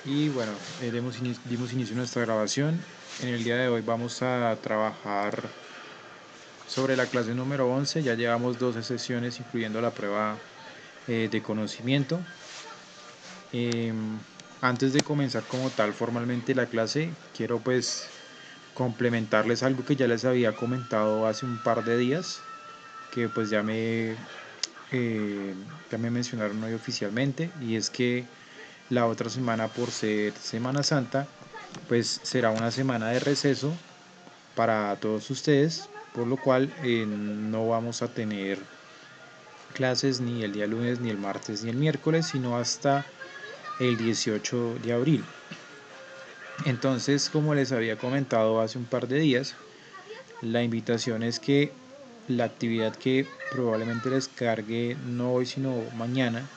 Y bueno, dimos inicio a nuestra grabación. En el día de hoy vamos a trabajar sobre la clase número 11. Ya llevamos 12 sesiones, incluyendo la prueba de conocimiento. Antes de comenzar como tal formalmente la clase, quiero pues complementarles algo que ya les había comentado hace un par de días, que pues ya me mencionaron hoy oficialmente, y es que la otra semana, por ser Semana Santa, pues será una semana de receso para todos ustedes, por lo cual no vamos a tener clases ni el día lunes, ni el martes, ni el miércoles, sino hasta el 18 de abril. Entonces, como les había comentado hace un par de días, la invitación es que la actividad que probablemente les cargue no hoy sino mañana,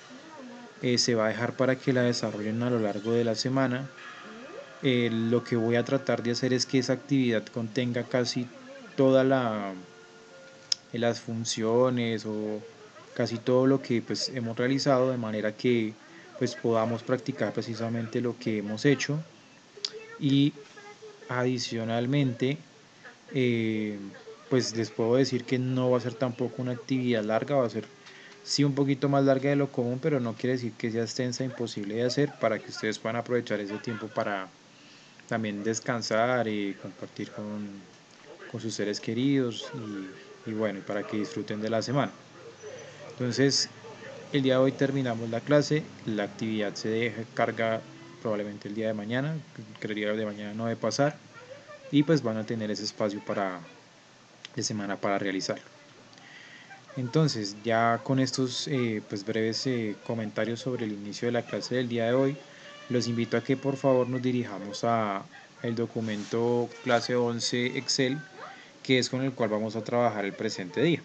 se va a dejar para que la desarrollen a lo largo de la semana. Lo que voy a tratar de hacer es que esa actividad contenga casi todas las funciones o casi todo lo que pues hemos realizado, de manera que pues podamos practicar precisamente lo que hemos hecho. Y adicionalmente, eh, pues les puedo decir que no va a ser tampoco una actividad larga, va a ser sí un poquito más larga de lo común, pero no quiere decir que sea extensa, imposible de hacer, para que ustedes puedan aprovechar ese tiempo para también descansar y compartir con sus seres queridos y bueno, para que disfruten de la semana. Entonces, el día de hoy terminamos la clase, la actividad se deja carga probablemente el día de mañana, creería que el de mañana no debe pasar, y pues van a tener ese espacio de semana para realizarlo. Entonces, ya con estos pues breves comentarios sobre el inicio de la clase del día de hoy, los invito a que por favor nos dirijamos a el documento clase 11 Excel, que es con el cual vamos a trabajar el presente día.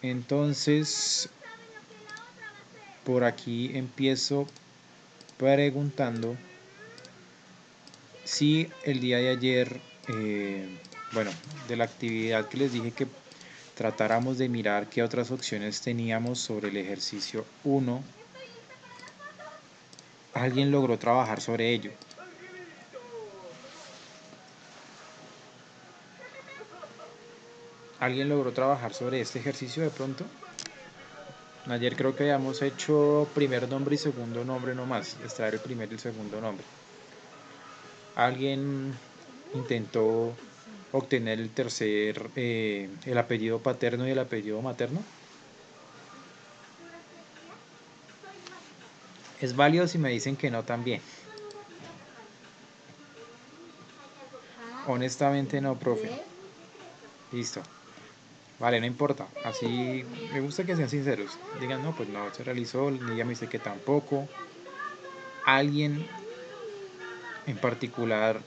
Entonces, por aquí empiezo preguntando si el día de ayer, bueno, de la actividad que les dije que tratáramos de mirar qué otras opciones teníamos sobre el ejercicio 1, alguien logró trabajar sobre ello. ¿Alguien logró trabajar sobre este ejercicio de pronto? Ayer creo que habíamos hecho primer nombre y segundo nombre nomás, extraer el primer y el segundo nombre. ¿Alguien intentó obtener el apellido paterno y el apellido materno? Es válido si me dicen que no también. Honestamente no, profe. Listo. Vale, no importa. Así me gusta que sean sinceros. Digan, no, pues no se realizó, ni ya me dice que tampoco. Alguien en particular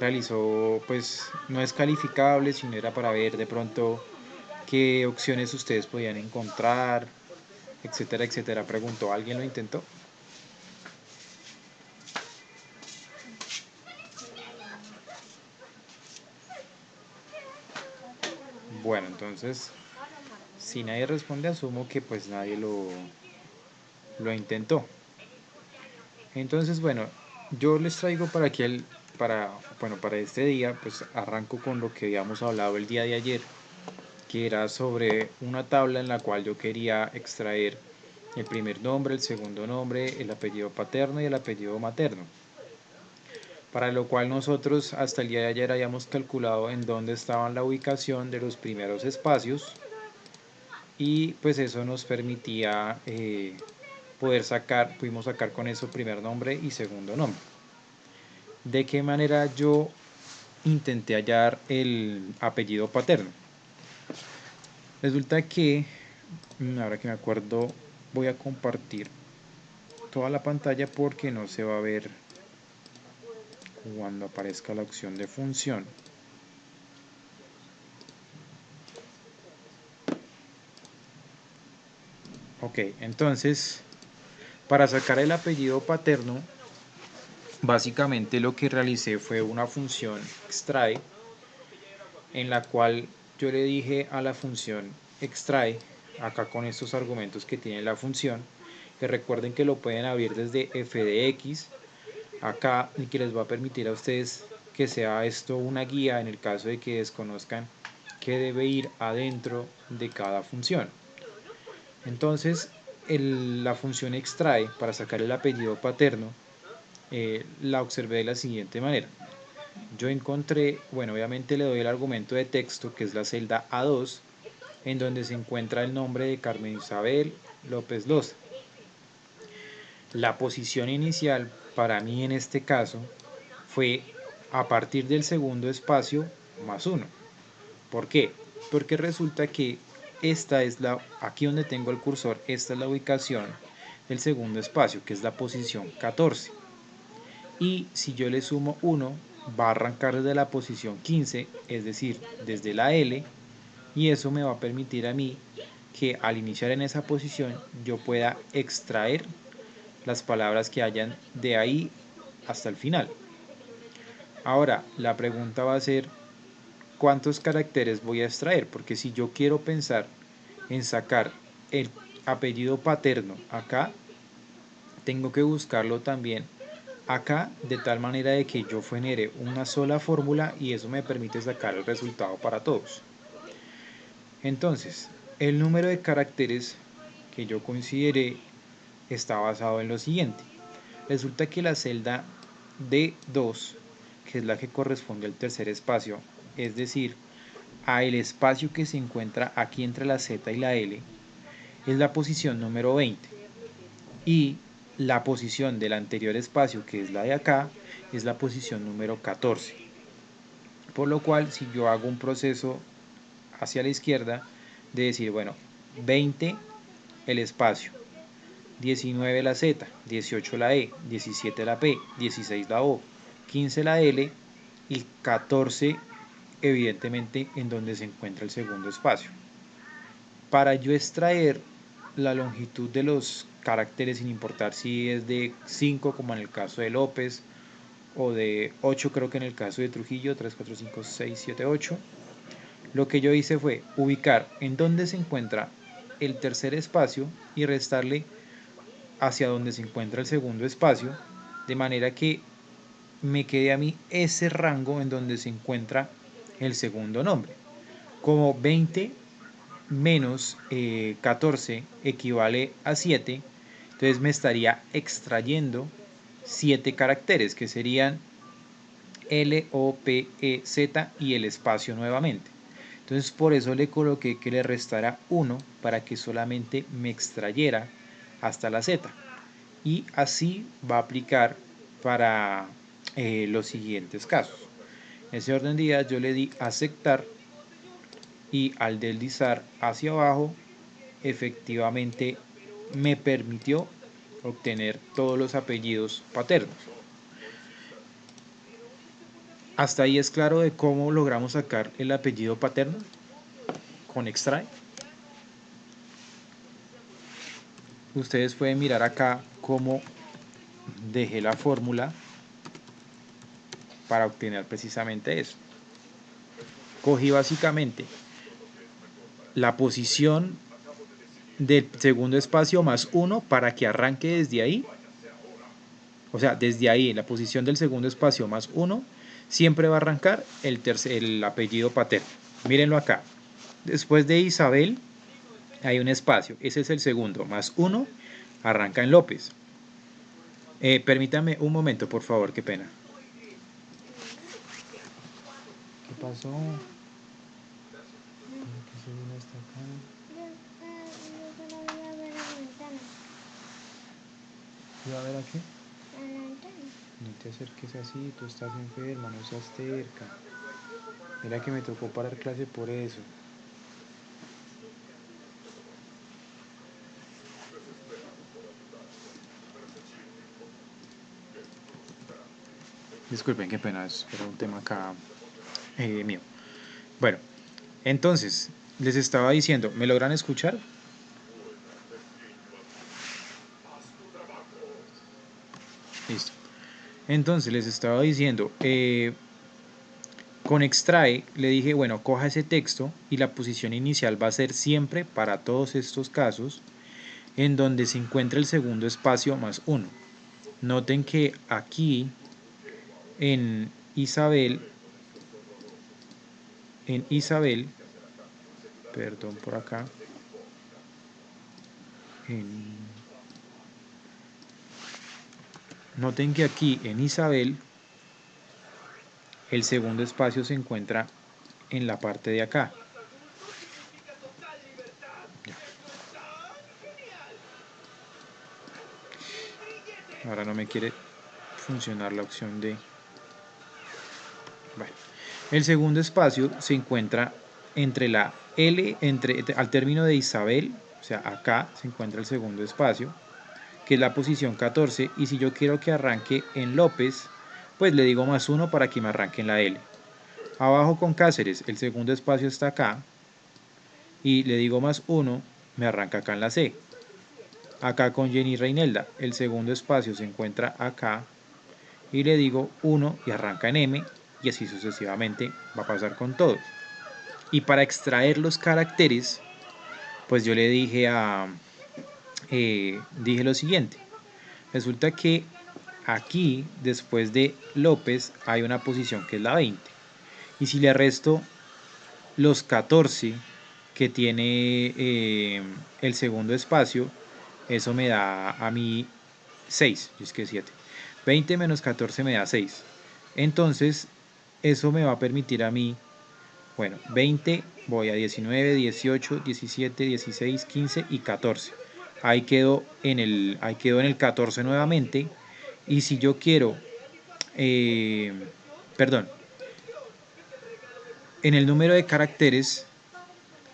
realizó, pues no es calificable, sino era para ver de pronto qué opciones ustedes podían encontrar, etcétera, etcétera. Preguntó, ¿alguien lo intentó? Bueno, entonces, si nadie responde, asumo que pues nadie lo intentó. Entonces, bueno, yo les traigo para este día, pues arranco con lo que habíamos hablado el día de ayer, que era sobre una tabla en la cual yo quería extraer el primer nombre, el segundo nombre, el apellido paterno y el apellido materno. Para lo cual nosotros hasta el día de ayer habíamos calculado en dónde estaban la ubicación de los primeros espacios, y pues eso nos permitía pudimos sacar con eso primer nombre y segundo nombre. ¿De qué manera yo intenté hallar el apellido paterno? Resulta que, ahora que me acuerdo, voy a compartir toda la pantalla porque no se va a ver cuando aparezca la opción de función. Ok, entonces, para sacar el apellido paterno, básicamente lo que realicé fue una función extrae, en la cual yo le dije a la función extrae, acá con estos argumentos que tiene la función, que recuerden que lo pueden abrir desde f de x acá, y que les va a permitir a ustedes que sea esto una guía en el caso de que desconozcan qué debe ir adentro de cada función. Entonces, la función extrae para sacar el apellido paterno, la observé de la siguiente manera. Yo encontré, bueno, obviamente le doy el argumento de texto, que es la celda A2, en donde se encuentra el nombre de Carmen Isabel López Loza. La posición inicial para mí en este caso fue a partir del segundo espacio más 1. ¿Por qué? Porque resulta que esta es aquí donde tengo el cursor, esta es la ubicación del segundo espacio, que es la posición 14. Y si yo le sumo 1, va a arrancar desde la posición 15, es decir, desde la L, y eso me va a permitir a mí que al iniciar en esa posición yo pueda extraer las palabras que hayan de ahí hasta el final. Ahora, la pregunta va a ser, ¿cuántos caracteres voy a extraer? Porque si yo quiero pensar en sacar el apellido paterno acá, tengo que buscarlo también acá, de tal manera de que yo genere una sola fórmula y eso me permite sacar el resultado para todos. Entonces, el número de caracteres que yo consideré está basado en lo siguiente. Resulta que la celda D2, que es la que corresponde al tercer espacio, es decir, a el espacio que se encuentra aquí entre la Z y la L, es la posición número 20. Y la posición del anterior espacio, que es la de acá, es la posición número 14. Por lo cual, si yo hago un proceso hacia la izquierda, de decir, bueno, 20 el espacio, 19 la Z, 18 la E, 17 la P, 16 la O, 15 la L y 14 evidentemente en donde se encuentra el segundo espacio. Para yo extraer la longitud de los caracteres, sin importar si es de 5 como en el caso de López, o de 8 creo que en el caso de Trujillo, 3, 4, 5, 6, 7, 8, lo que yo hice fue ubicar en dónde se encuentra el tercer espacio y restarle hacia donde se encuentra el segundo espacio, de manera que me quede a mí ese rango en donde se encuentra el segundo nombre. Como 20 menos 14 equivale a 7, entonces me estaría extrayendo 7 caracteres, que serían L, O, P, E, Z y el espacio nuevamente. Entonces por eso le coloqué que le restara 1 para que solamente me extrayera hasta la Z. Y así va a aplicar para los siguientes casos. En ese orden de ideas yo le di aceptar y al deslizar hacia abajo efectivamente me permitió obtener todos los apellidos paternos. Hasta ahí es claro de cómo logramos sacar el apellido paterno con extrae. Ustedes pueden mirar acá cómo dejé la fórmula para obtener precisamente eso. Cogí básicamente la posición del segundo espacio más 1 para que arranque desde ahí. O sea, desde ahí, en la posición del segundo espacio más 1, siempre va a arrancar el apellido paterno. Mírenlo acá. Después de Isabel hay un espacio. Ese es el segundo. Más 1 arranca en López. Permítame un momento, por favor. Qué pena. ¿Qué pasó? ¿Por qué se vino hasta acá? ¿Iba a ver aquí? No te acerques así, tú estás enferma, no seas terca. Mira que me tocó parar clase por eso. Disculpen, qué pena, era un tema acá mío. Bueno, entonces, les estaba diciendo, ¿me logran escuchar? Listo. Entonces, les estaba diciendo, con extrae le dije, bueno, coja ese texto y la posición inicial va a ser siempre para todos estos casos en donde se encuentra el segundo espacio más 1. Noten que aquí en Isabel, perdón por acá, noten que aquí en Isabel el segundo espacio se encuentra en la parte de acá. Ahora no me quiere funcionar la opción de... Bueno, el segundo espacio se encuentra entre la L, al término de Isabel, o sea, acá se encuentra el segundo espacio, que es la posición 14, y si yo quiero que arranque en López, pues le digo más 1 para que me arranque en la L. Abajo con Cáceres, el segundo espacio está acá, y le digo más 1, me arranca acá en la C. Acá con Jenny Reinelda, el segundo espacio se encuentra acá, y le digo 1 y arranca en M, y así sucesivamente va a pasar con todos. Y para extraer los caracteres, pues yo le dije dije lo siguiente. Resulta que aquí, después de López, hay una posición que es la 20. Y si le resto los 14 que tiene el segundo espacio, eso me da a mí 6, es que 7. 20 menos 14 me da 6. Entonces, eso me va a permitir a mí, bueno, 20, voy a 19, 18, 17, 16, 15 y 14. Ahí quedo en el 14 nuevamente. Y si yo quiero, perdón, en el número de caracteres,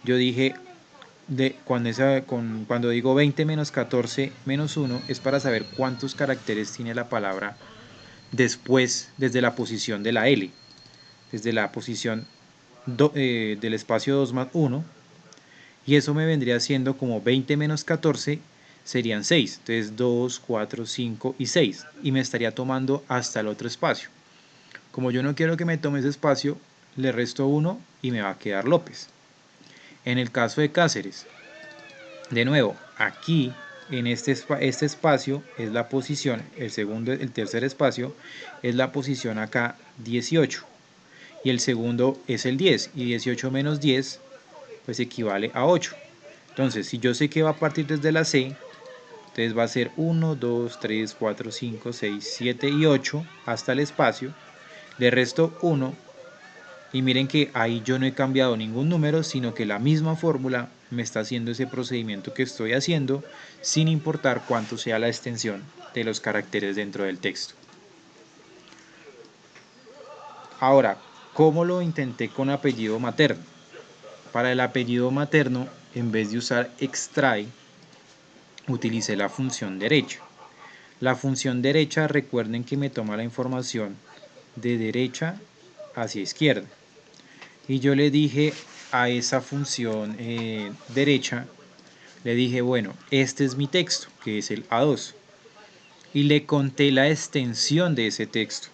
yo dije, cuando digo 20 menos 14 menos 1, es para saber cuántos caracteres tiene la palabra después, desde la posición de la L, desde la posición del espacio 2 más 1, y eso me vendría siendo como 20 menos 14 serían 6, entonces 2, 4, 5 y 6, y me estaría tomando hasta el otro espacio. Como yo no quiero que me tome ese espacio, le resto 1 y me va a quedar López. En el caso de Cáceres, de nuevo, aquí en este espacio es la posición, el tercer espacio es la posición acá 18, y el segundo es el 10, y 18 menos 10 pues equivale a 8. Entonces, si yo sé que va a partir desde la C, entonces va a ser 1, 2, 3, 4, 5, 6, 7 y 8 hasta el espacio. Le resto 1 y miren que ahí yo no he cambiado ningún número, sino que la misma fórmula me está haciendo ese procedimiento que estoy haciendo sin importar cuánto sea la extensión de los caracteres dentro del texto. Ahora, ¿cómo lo intenté con apellido materno? Para el apellido materno, en vez de usar extrae, utilicé la función derecha. La función derecha, recuerden que me toma la información de derecha hacia izquierda. Y yo le dije a esa función derecha, le dije, bueno, este es mi texto, que es el A2. Y le conté la extensión de ese texto.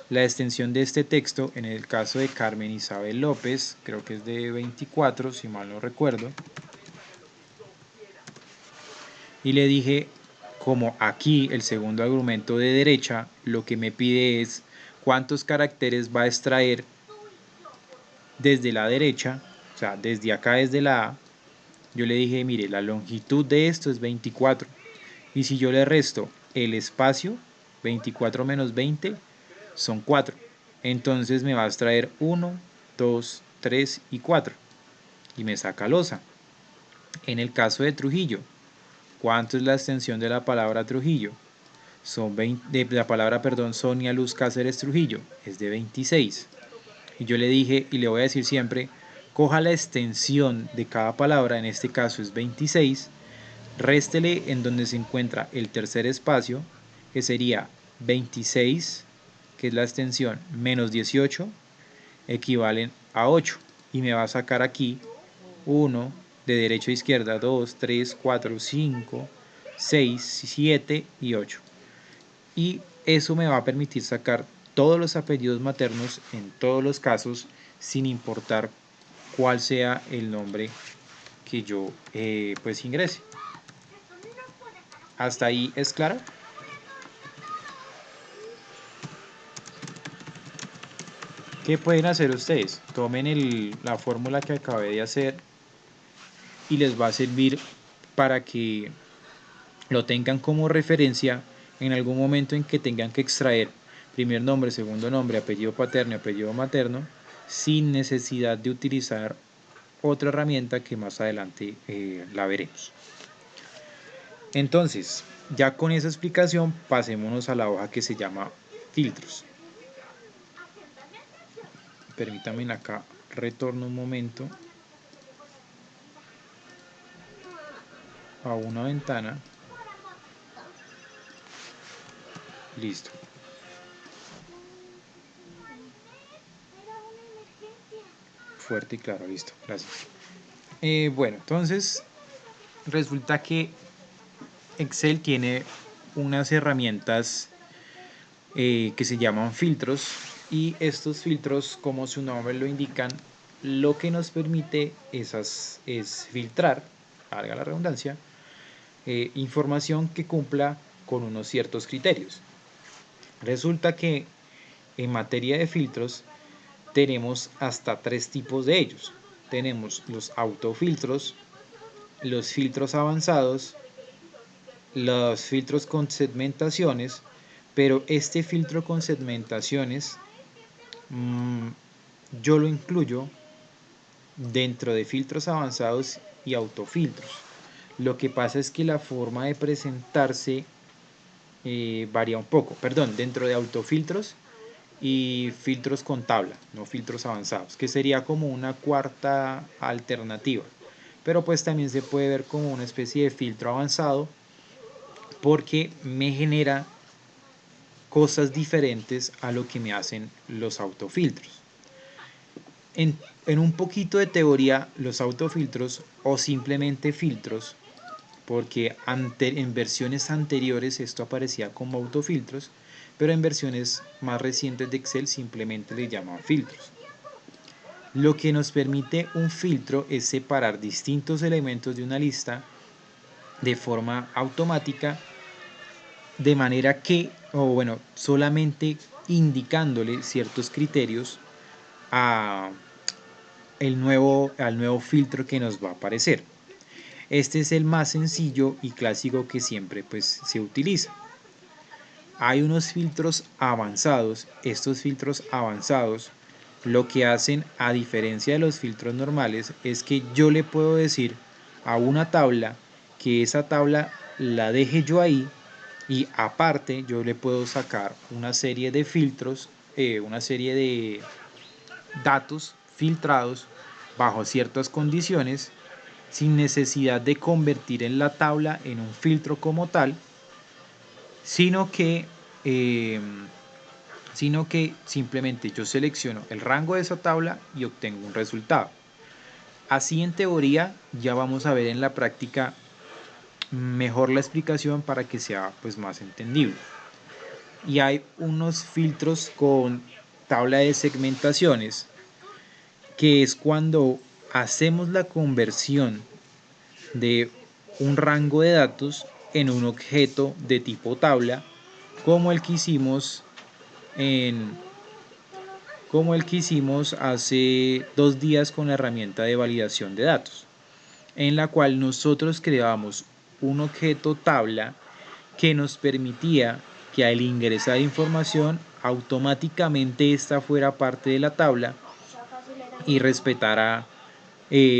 La extensión de este texto, en el caso de Carmen Isabel López, creo que es de 24, si mal no recuerdo. Y le dije, como aquí el segundo argumento de derecha, lo que me pide es cuántos caracteres va a extraer desde la derecha, o sea, desde acá, desde la A. Yo le dije, mire, la longitud de esto es 24. Y si yo le resto el espacio, 24 menos 20 son 4. Entonces me va a extraer 1, 2, 3 y 4. Y me saca losa. En el caso de Trujillo, ¿cuánto es la extensión de la palabra Trujillo? De la palabra, perdón, Sonia Luz Cáceres Trujillo. Es de 26. Y yo le dije, y le voy a decir siempre, coja la extensión de cada palabra, en este caso es 26, réstele en donde se encuentra el tercer espacio, que sería 26, que es la extensión, menos 18, equivalen a 8. Y me va a sacar aquí 1, de derecha a izquierda, 2, 3, 4, 5, 6, 7 y 8. Y eso me va a permitir sacar todos los apellidos maternos en todos los casos, sin importar cuál sea el nombre que yo pues ingrese. ¿Hasta ahí es claro? ¿Qué pueden hacer ustedes? Tomen la fórmula que acabé de hacer y les va a servir para que lo tengan como referencia en algún momento en que tengan que extraer primer nombre, segundo nombre, apellido paterno, apellido materno, sin necesidad de utilizar otra herramienta que más adelante la veremos. Entonces, ya con esa explicación, pasémonos a la hoja que se llama filtros. Permítanme acá, retorno un momento a una ventana. Listo. Fuerte y claro, listo, gracias. Bueno, entonces resulta que Excel tiene unas herramientas que se llaman filtros, y estos filtros, como su nombre lo indican, lo que nos permite es filtrar, valga la redundancia, información que cumpla con unos ciertos criterios. Resulta que en materia de filtros tenemos hasta 3 tipos de ellos. Tenemos los autofiltros, los filtros avanzados, los filtros con segmentaciones, pero este filtro con segmentaciones yo lo incluyo dentro de filtros avanzados y autofiltros. Lo que pasa es que la forma de presentarse varía un poco. Perdón, dentro de autofiltros y filtros con tabla, no filtros avanzados, que sería como una cuarta alternativa. Pero pues también se puede ver como una especie de filtro avanzado, porque me genera cosas diferentes a lo que me hacen los autofiltros. En un poquito de teoría, los autofiltros o simplemente filtros, porque en versiones anteriores esto aparecía como autofiltros, pero en versiones más recientes de Excel simplemente le llaman filtros. Lo que nos permite un filtro es separar distintos elementos de una lista de forma automática, de manera que, solamente indicándole ciertos criterios al nuevo filtro que nos va a aparecer. Este es el más sencillo y clásico que siempre pues se utiliza. Hay unos filtros avanzados. Estos filtros avanzados lo que hacen, a diferencia de los filtros normales, es que yo le puedo decir a una tabla que esa tabla la deje yo ahí, y aparte yo le puedo sacar una serie de filtros, una serie de datos filtrados bajo ciertas condiciones, sin necesidad de convertir en la tabla en un filtro como tal, sino que, eh, sino que simplemente yo selecciono el rango de esa tabla y obtengo un resultado. Así, en teoría, ya vamos a ver en la práctica mejor la explicación para que sea pues más entendible. Y hay unos filtros con tabla de segmentaciones, que es cuando hacemos la conversión de un rango de datos en un objeto de tipo tabla, como el que hicimos hace 2 días con la herramienta de validación de datos, en la cual nosotros creamos un objeto tabla que nos permitía que al ingresar información automáticamente esta fuera parte de la tabla y respetara,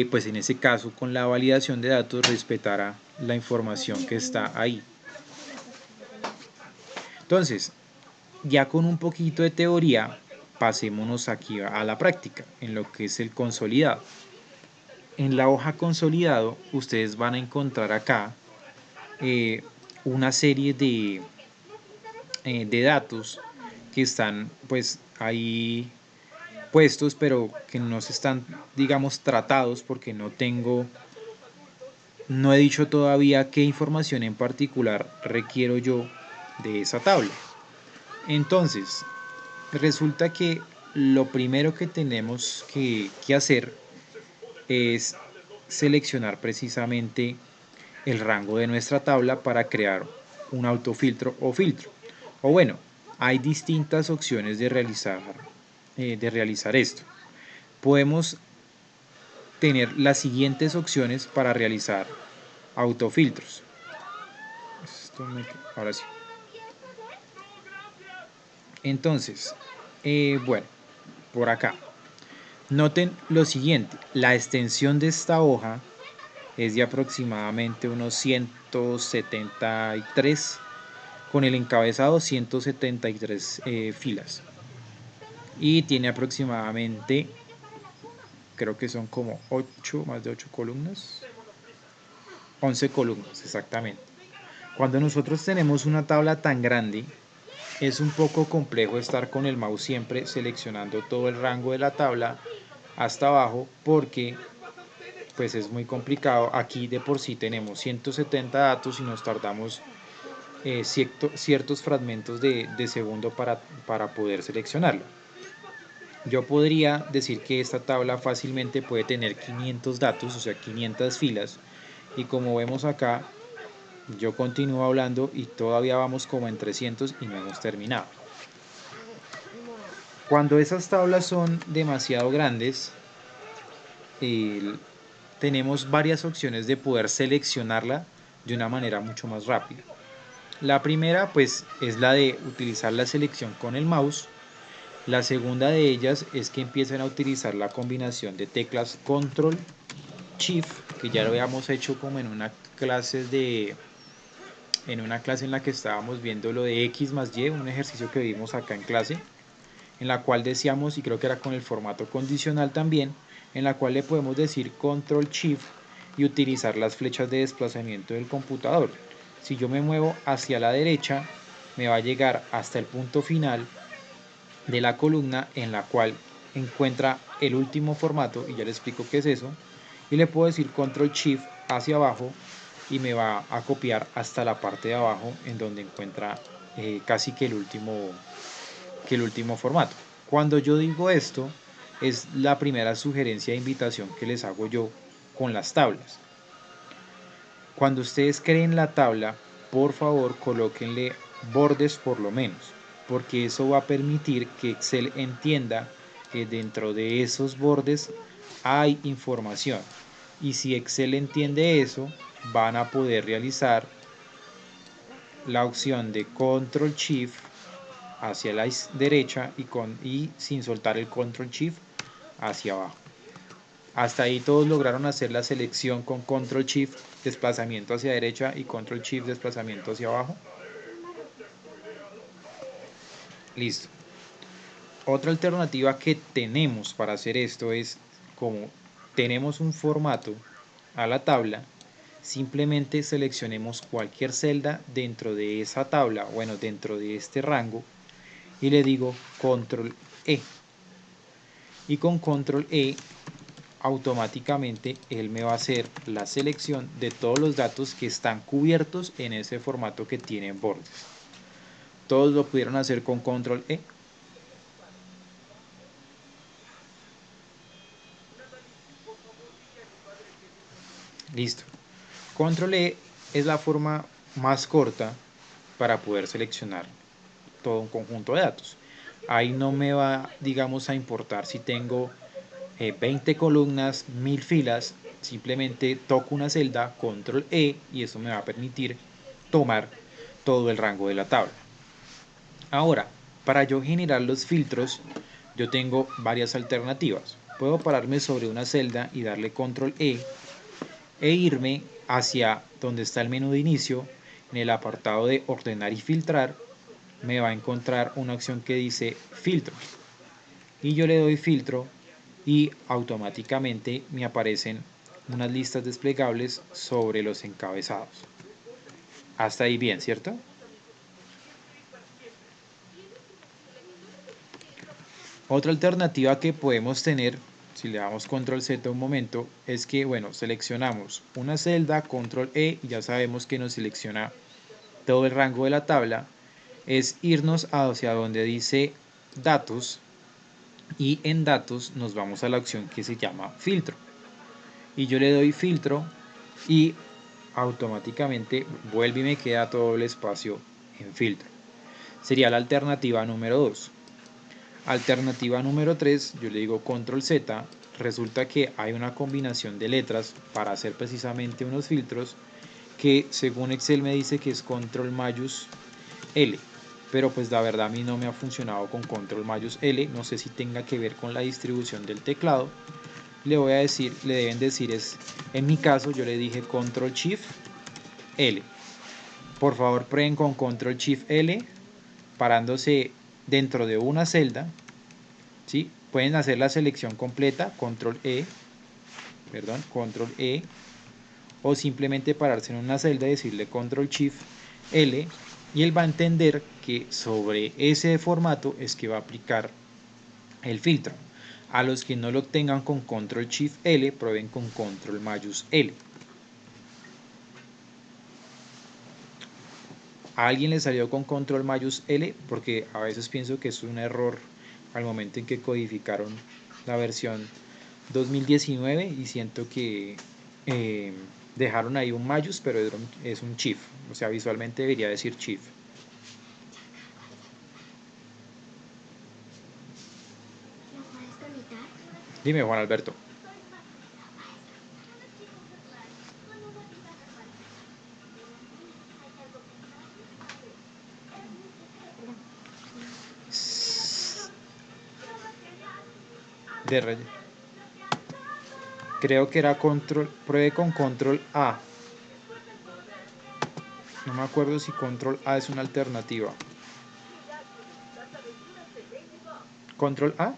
pues en ese caso con la validación de datos, respetara la información que está ahí. Entonces, ya con un poquito de teoría, pasémonos aquí a la práctica, en lo que es el consolidado. En la hoja consolidado, ustedes van a encontrar acá una serie de datos que están pues ahí puestos, pero que no se están, digamos, tratados, porque no he dicho todavía qué información en particular requiero yo de esa tabla. Entonces, resulta que lo primero que tenemos que hacer es seleccionar precisamente el rango de nuestra tabla para crear un autofiltro o filtro. O bueno, hay distintas opciones de realizar esto. Podemos tener las siguientes opciones para realizar autofiltros. Ahora sí. Entonces, bueno, por acá. Noten lo siguiente, la extensión de esta hoja es de aproximadamente unos 173, con el encabezado 173 filas. Y tiene aproximadamente, creo que son como 8, más de 8 columnas. 11 columnas, exactamente. Cuando nosotros tenemos una tabla tan grande, es un poco complejo estar con el mouse siempre seleccionando todo el rango de la tabla hasta abajo, porque pues es muy complicado. Aquí de por sí tenemos 170 datos y nos tardamos ciertos fragmentos de segundo para poder seleccionarlo. Yo podría decir que esta tabla fácilmente puede tener 500 datos, o sea 500 filas, y como vemos acá, yo continúo hablando y todavía vamos como en 300 y no hemos terminado. Cuando esas tablas son demasiado grandes, tenemos varias opciones de poder seleccionarla de una manera mucho más rápida. La primera pues es la de utilizar la selección con el mouse. La segunda de ellas es que empiecen a utilizar la combinación de teclas Control Shift, que ya lo habíamos hecho como en una clase en la que estábamos viendo lo de X más Y, un ejercicio que vimos acá en clase, en la cual decíamos, y creo que era con el formato condicional también, en la cual le podemos decir Control Shift y utilizar las flechas de desplazamiento del computador. Si yo me muevo hacia la derecha, me va a llegar hasta el punto final de la columna en la cual encuentra el último formato, y ya le explico qué es eso, y le puedo decir Control Shift hacia abajo y me va a copiar hasta la parte de abajo en donde encuentra casi que el último formato. Cuando yo digo esto, es la primera sugerencia de invitación que les hago yo con las tablas. Cuando ustedes creen la tabla, por favor colóquenle bordes por lo menos, porque eso va a permitir que Excel entienda que dentro de esos bordes hay información. Y si Excel entiende eso, van a poder realizar la opción de Control Shift hacia la derecha y sin soltar el Control Shift hacia abajo. Hasta ahí todos lograron hacer la selección con Control Shift, desplazamiento hacia derecha, y Control Shift, desplazamiento hacia abajo. Listo. Otra alternativa que tenemos para hacer esto es, como tenemos un formato a la tabla, simplemente seleccionemos cualquier celda dentro de esa tabla, bueno, dentro de este rango, y le digo Control E. Y con Control E automáticamente él me va a hacer la selección de todos los datos que están cubiertos en ese formato que tienen bordes. Todos lo pudieron hacer con Control E. Listo. Control E es la forma más corta para poder seleccionar todo un conjunto de datos. Ahí no me va, digamos, a importar si tengo 20 columnas, 1000 filas. Simplemente toco una celda, Control E, y eso me va a permitir tomar todo el rango de la tabla. Ahora, para yo generar los filtros, yo tengo varias alternativas. Puedo pararme sobre una celda y darle Control E e irme hacia donde está el menú de inicio. En el apartado de ordenar y filtrar me va a encontrar una opción que dice filtros, y yo le doy filtro y automáticamente me aparecen unas listas desplegables sobre los encabezados. Hasta ahí bien, ¿cierto? Otra alternativa que podemos tener, si le damos control Z un momento, es que, bueno, seleccionamos una celda, control E, y ya sabemos que nos selecciona todo el rango de la tabla. Es irnos hacia donde dice datos, y en datos nos vamos a la opción que se llama filtro, y yo le doy filtro y automáticamente vuelve y me queda todo el espacio en filtro. Sería la alternativa número 2. Alternativa número 3, yo le digo control Z, resulta que hay una combinación de letras para hacer precisamente unos filtros que según Excel me dice que es control mayús L, pero pues la verdad a mí no me ha funcionado con control mayús L, no sé si tenga que ver con la distribución del teclado. Le voy a decir, le deben decir es, en mi caso yo le dije control shift L. Por favor prueben con control shift L parándose dentro de una celda, ¿sí? Pueden hacer la selección completa, control E, control E, o simplemente pararse en una celda y decirle control shift L, y él va a entender que sobre ese formato es que va a aplicar el filtro. A los que no lo tengan con control shift L, prueben con control mayús L. ¿A alguien le salió con control mayús L? Porque a veces pienso que es un error al momento en que codificaron la versión 2019 y siento que dejaron ahí un mayús, pero es un shift, o sea, visualmente debería decir shift. Dime, Juan Alberto. De Creo que era control, pruebe con control A. No me acuerdo si control A es una alternativa. ¿Control A?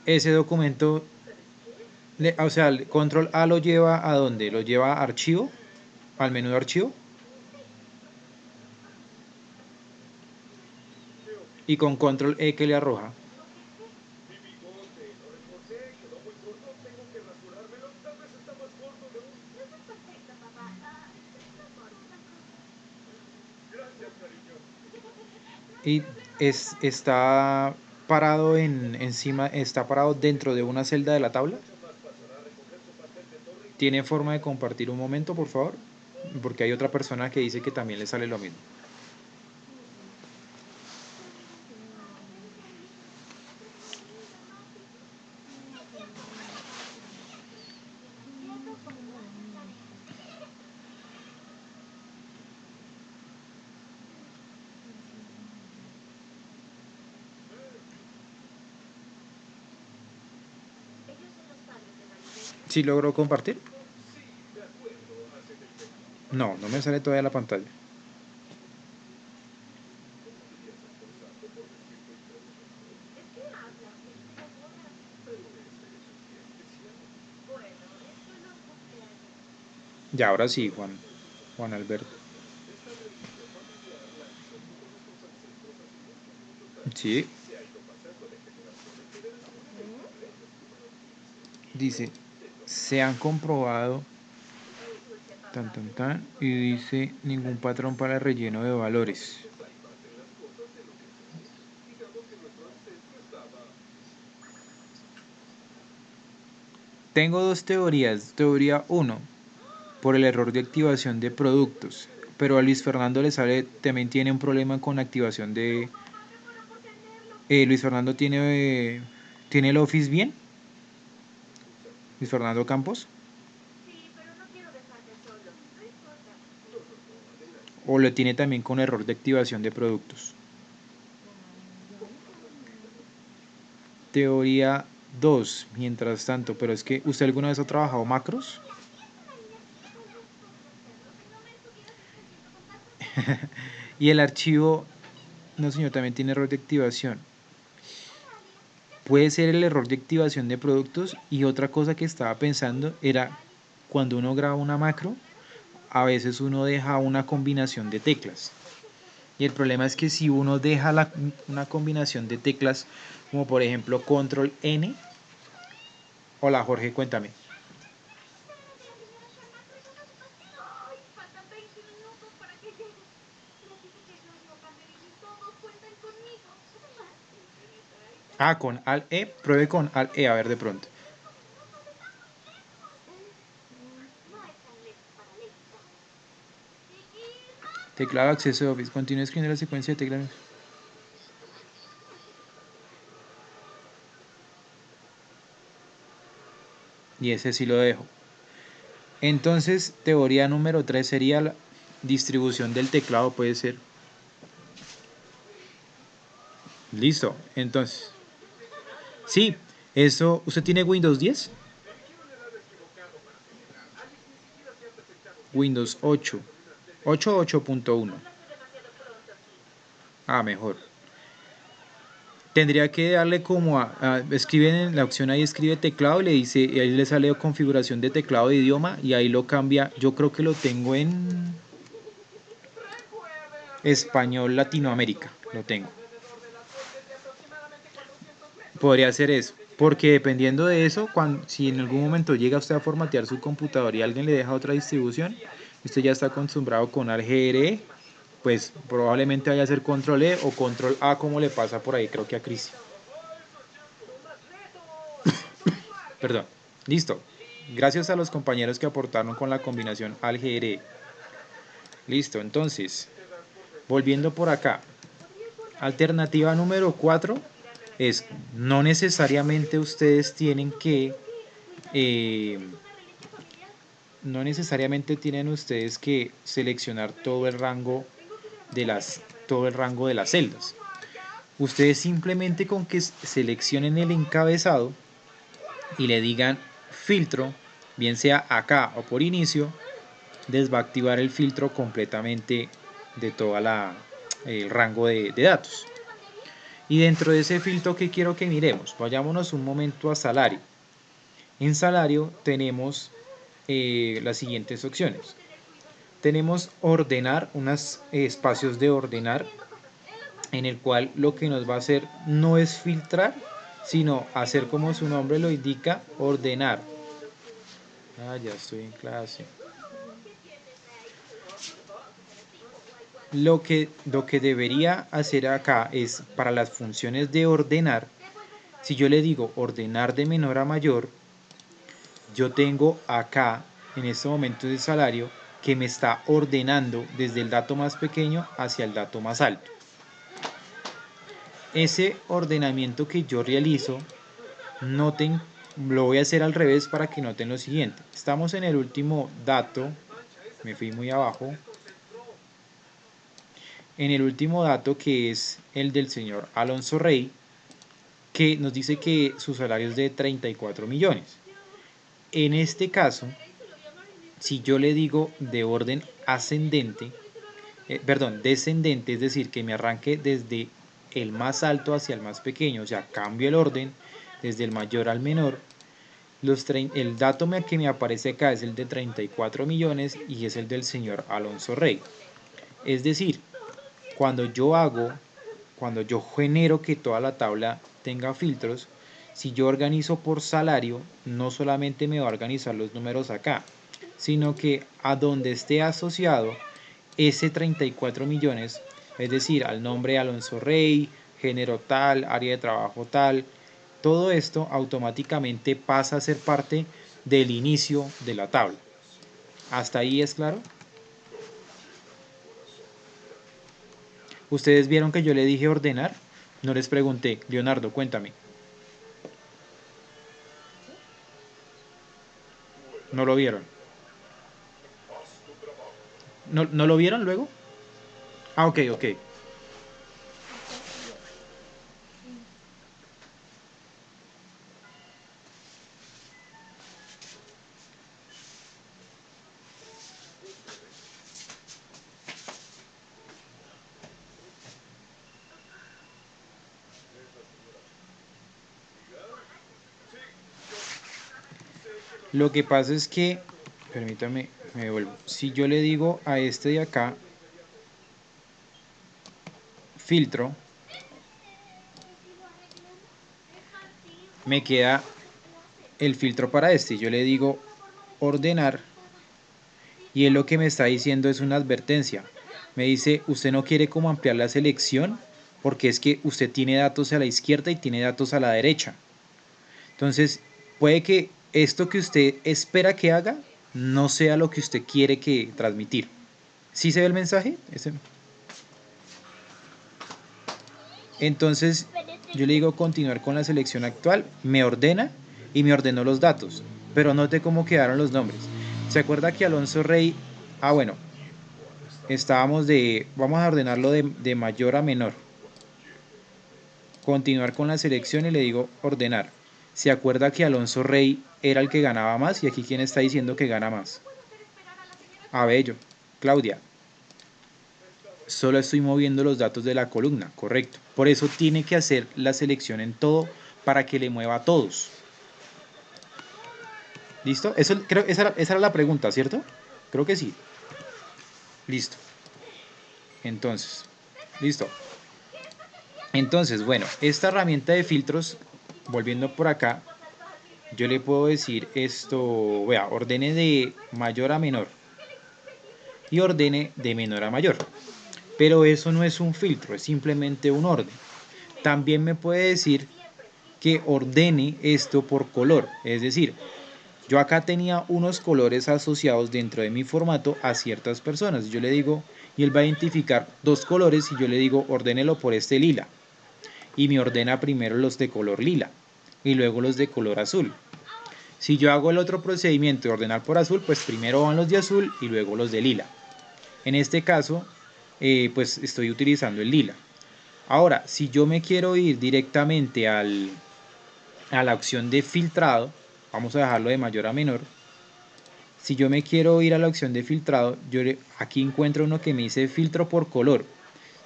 Ese documento, o sea, el control A lo lleva a dónde? ¿Lo lleva a archivo? ¿Al menú de archivo? Y con control E que le arroja. Y está parado encima, está parado dentro de una celda de la tabla. ¿Tiene forma de compartir un momento, por favor? Porque hay otra persona que dice que también le sale lo mismo. ¿Sí logró compartir? No, no me sale todavía la pantalla. Ya, ahora sí, Juan Alberto. Sí. Dice, se han comprobado y dice ningún patrón para relleno de valores. Tengo dos teorías. Teoría 1, por el error de activación de productos. Pero a Luis Fernando le sale, también tiene un problema con activación de... Luis Fernando tiene el Office bien. Luis Fernando Campos. O lo tiene también con error de activación de productos. Teoría 2, mientras tanto, pero es que ¿usted alguna vez ha trabajado macros? Y el archivo, no señor, también tiene error de activación. Puede ser el error de activación de productos. Y otra cosa que estaba pensando era cuando uno graba una macro, a veces uno deja una combinación de teclas. Y el problema es que si uno deja una combinación de teclas, como por ejemplo control N. Hola Jorge, cuéntame. Ah, con Alt E, pruebe con Alt E, a ver de pronto. Teclado acceso de Office. Continúe escribiendo la secuencia de teclados. Y ese sí lo dejo. Entonces, teoría número 3 sería la distribución del teclado, puede ser. Listo. Entonces, sí, eso. ¿Usted tiene Windows 10? Windows 8. 8 o 8.1. Ah, mejor. Tendría que darle como escribe en la opción ahí, escribe teclado y le dice, y ahí le sale configuración de teclado de idioma y ahí lo cambia. Yo creo que lo tengo en español Latinoamérica, lo tengo. Podría ser eso, porque dependiendo de eso, si en algún momento llega usted a formatear su computador y alguien le deja otra distribución, usted ya está acostumbrado con ARGRE, pues probablemente vaya a ser control E o control A como le pasa por ahí, creo que a Cris. Perdón. Listo. Gracias a los compañeros que aportaron con la combinación ALGRE. Listo, entonces, volviendo por acá. Alternativa número 4 es, no necesariamente ustedes tienen que, eh, no necesariamente tienen ustedes que seleccionar todo el rango de las celdas. Ustedes simplemente con que seleccionen el encabezado y le digan filtro, bien sea acá o por inicio, les va a activar el filtro completamente de todo el rango de datos. Y dentro de ese filtro, ¿qué quiero que miremos? Vayámonos un momento a salario. En salario tenemos las siguientes opciones. Tenemos ordenar, unos espacios de ordenar, en el cual lo que nos va a hacer no es filtrar, sino hacer como su nombre lo indica, ordenar. Ah, ya estoy en clase. Lo que debería hacer acá es para las funciones de ordenar. Si yo le digo ordenar de menor a mayor, yo tengo acá en este momento de salario que me está ordenando desde el dato más pequeño hacia el dato más alto. Ese ordenamiento que yo realizo, lo voy a hacer al revés para que noten lo siguiente. Estamos en el último dato, me fui muy abajo, en el último dato que es el del señor Alonso Rey, que nos dice que su salario es de 34 millones. En este caso, si yo le digo de orden ascendente, descendente, es decir, que me arranque desde el más alto hacia el más pequeño, o sea, cambio el orden desde el mayor al menor, el dato que me aparece acá es el de 34 millones y es el del señor Alonso Rey. Es decir, cuando cuando yo genero que toda la tabla tenga filtros, si yo organizo por salario, no solamente me va a organizar los números acá, sino que a donde esté asociado ese 34 millones, es decir, al nombre Alonso Rey, género tal, área de trabajo tal, todo esto automáticamente pasa a ser parte del inicio de la tabla. ¿Hasta ahí es claro? ¿Ustedes vieron que yo le dije ordenar? No les pregunté, Leonardo, cuéntame. ¿No lo vieron? ¿No lo vieron luego? Ah, ok, ok. Lo que pasa es que, permítame, me devuelvo. Si yo le digo a este de acá, filtro, me queda el filtro para este. Yo le digo ordenar y él lo que me está diciendo es una advertencia. Me dice, ¿usted no quiere como ampliar la selección? porque es que usted tiene datos a la izquierda y tiene datos a la derecha. Entonces, puede que esto que usted espera que haga no sea lo que usted quiere que transmitir. ¿Sí se ve el mensaje? Entonces, yo le digo continuar con la selección actual, me ordena y me ordenó los datos, pero note cómo quedaron los nombres. ¿Se acuerda que Alonso Rey, bueno, vamos a ordenarlo de mayor a menor. Continuar con la selección y le digo ordenar. ¿Se acuerda que Alonso Rey era el que ganaba más? Y aquí quién está diciendo que gana más. Abello, Claudia. Solo estoy moviendo los datos de la columna, correcto. Por eso tiene que hacer la selección en todo para que le mueva a todos. ¿Listo? Esa era la pregunta, ¿cierto? Creo que sí. Listo. Entonces, listo. Entonces, bueno, esta herramienta de filtros, volviendo por acá, yo le puedo decir esto, vea, ordene de mayor a menor y ordene de menor a mayor. Pero eso no es un filtro, es simplemente un orden. También me puede decir que ordene esto por color, es decir, yo acá tenía unos colores asociados dentro de mi formato a ciertas personas. Yo le digo, y él va a identificar dos colores y yo le digo, ordénelo por este lila. Y me ordena primero los de color lila y luego los de color azul. Si yo hago el otro procedimiento de ordenar por azul, pues primero van los de azul y luego los de lila. En este caso, pues estoy utilizando el lila. Ahora, si yo me quiero ir directamente a la opción de filtrado, vamos a dejarlo de mayor a menor. Si yo me quiero ir a la opción de filtrado, aquí encuentro uno que me dice filtro por color.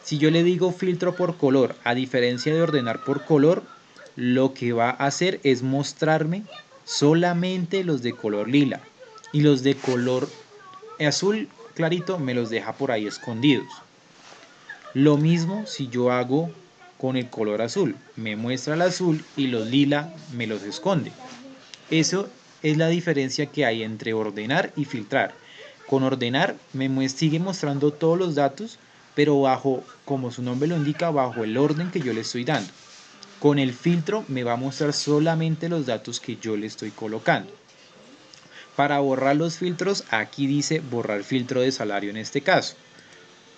Si yo le digo filtro por color, a diferencia de ordenar por color, lo que va a hacer es mostrarme solamente los de color lila. Y los de color azul clarito me los deja por ahí escondidos. Lo mismo si yo hago con el color azul. Me muestra el azul y los lila me los esconde. Eso es la diferencia que hay entre ordenar y filtrar. Con ordenar sigue mostrando todos los datos, pero bajo, como su nombre lo indica, bajo el orden que yo le estoy dando. Con el filtro me va a mostrar solamente los datos que yo le estoy colocando. Para borrar los filtros, aquí dice borrar filtro de salario en este caso.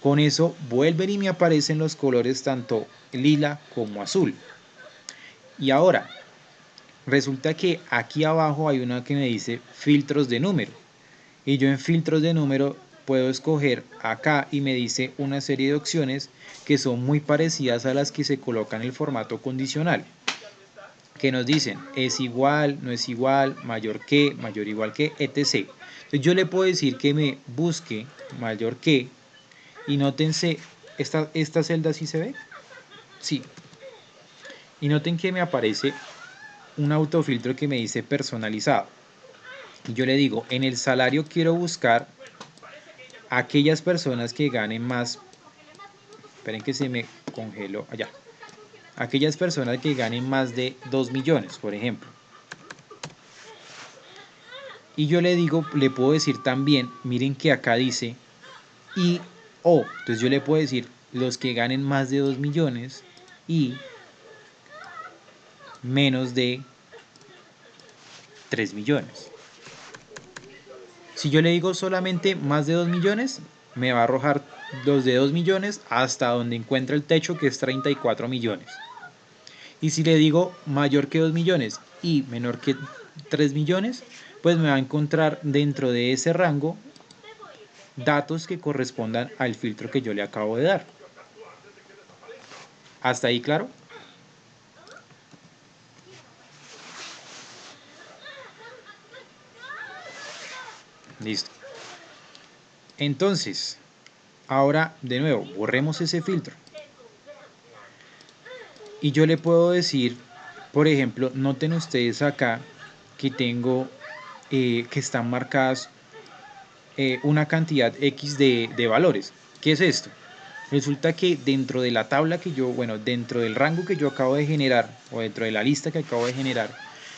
Con eso vuelven y me aparecen los colores tanto lila como azul. Y ahora, resulta que aquí abajo hay una que me dice filtros de número. Y yo en filtros de número puedo escoger acá y me dice una serie de opciones que son muy parecidas a las que se colocan en el formato condicional. Que nos dicen es igual, no es igual, mayor que, mayor igual que, etc. Entonces yo le puedo decir que me busque mayor que y nótense, esta celda sí se ve. Sí. Y noten que me aparece un autofiltro que me dice personalizado. Y yo le digo, en el salario quiero buscar aquellas personas que ganen más. Esperen que se me congeló allá. Aquellas personas que ganen más de 2 millones, por ejemplo. Y yo le digo, le puedo decir también, miren que acá dice entonces yo le puedo decir los que ganen más de 2 millones y menos de 3 millones. Si yo le digo solamente más de 2 millones, me va a arrojar los de 2 millones hasta donde encuentra el techo, que es 34 millones. Y si le digo mayor que 2 millones y menor que 3 millones, pues me va a encontrar dentro de ese rango datos que correspondan al filtro que yo le acabo de dar. ¿Hasta ahí claro? Listo. Entonces, ahora de nuevo, borremos ese filtro. Y yo le puedo decir, por ejemplo, noten ustedes acá que tengo, que están marcadas una cantidad X de valores. ¿Qué es esto? Resulta que dentro de la tabla que yo, dentro del rango que yo acabo de generar, o dentro de la lista que acabo de generar,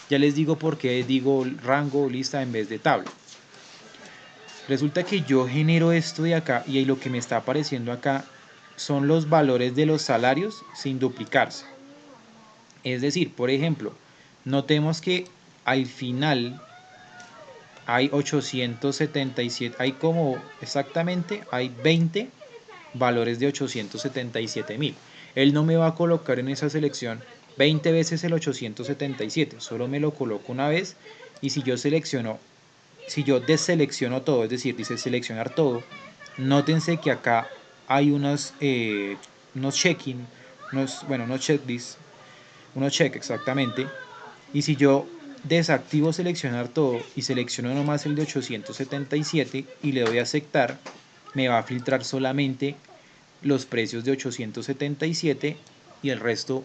ya les digo por qué digo rango o lista en vez de tabla. Resulta que yo genero esto de acá y lo que me está apareciendo acá son los valores de los salarios sin duplicarse. Es decir, por ejemplo, notemos que al final hay 877, hay como exactamente, hay 20 valores de 877.000. Él no me va a colocar en esa selección 20 veces el 877, solo me lo coloco una vez. Y si yo deselecciono todo, es decir, dice seleccionar todo, nótense que acá hay unos check-in, unos checklists, unos check exactamente. Y si yo desactivo seleccionar todo y selecciono nomás el de 877 y le doy a aceptar, me va a filtrar solamente los precios de 877 y el resto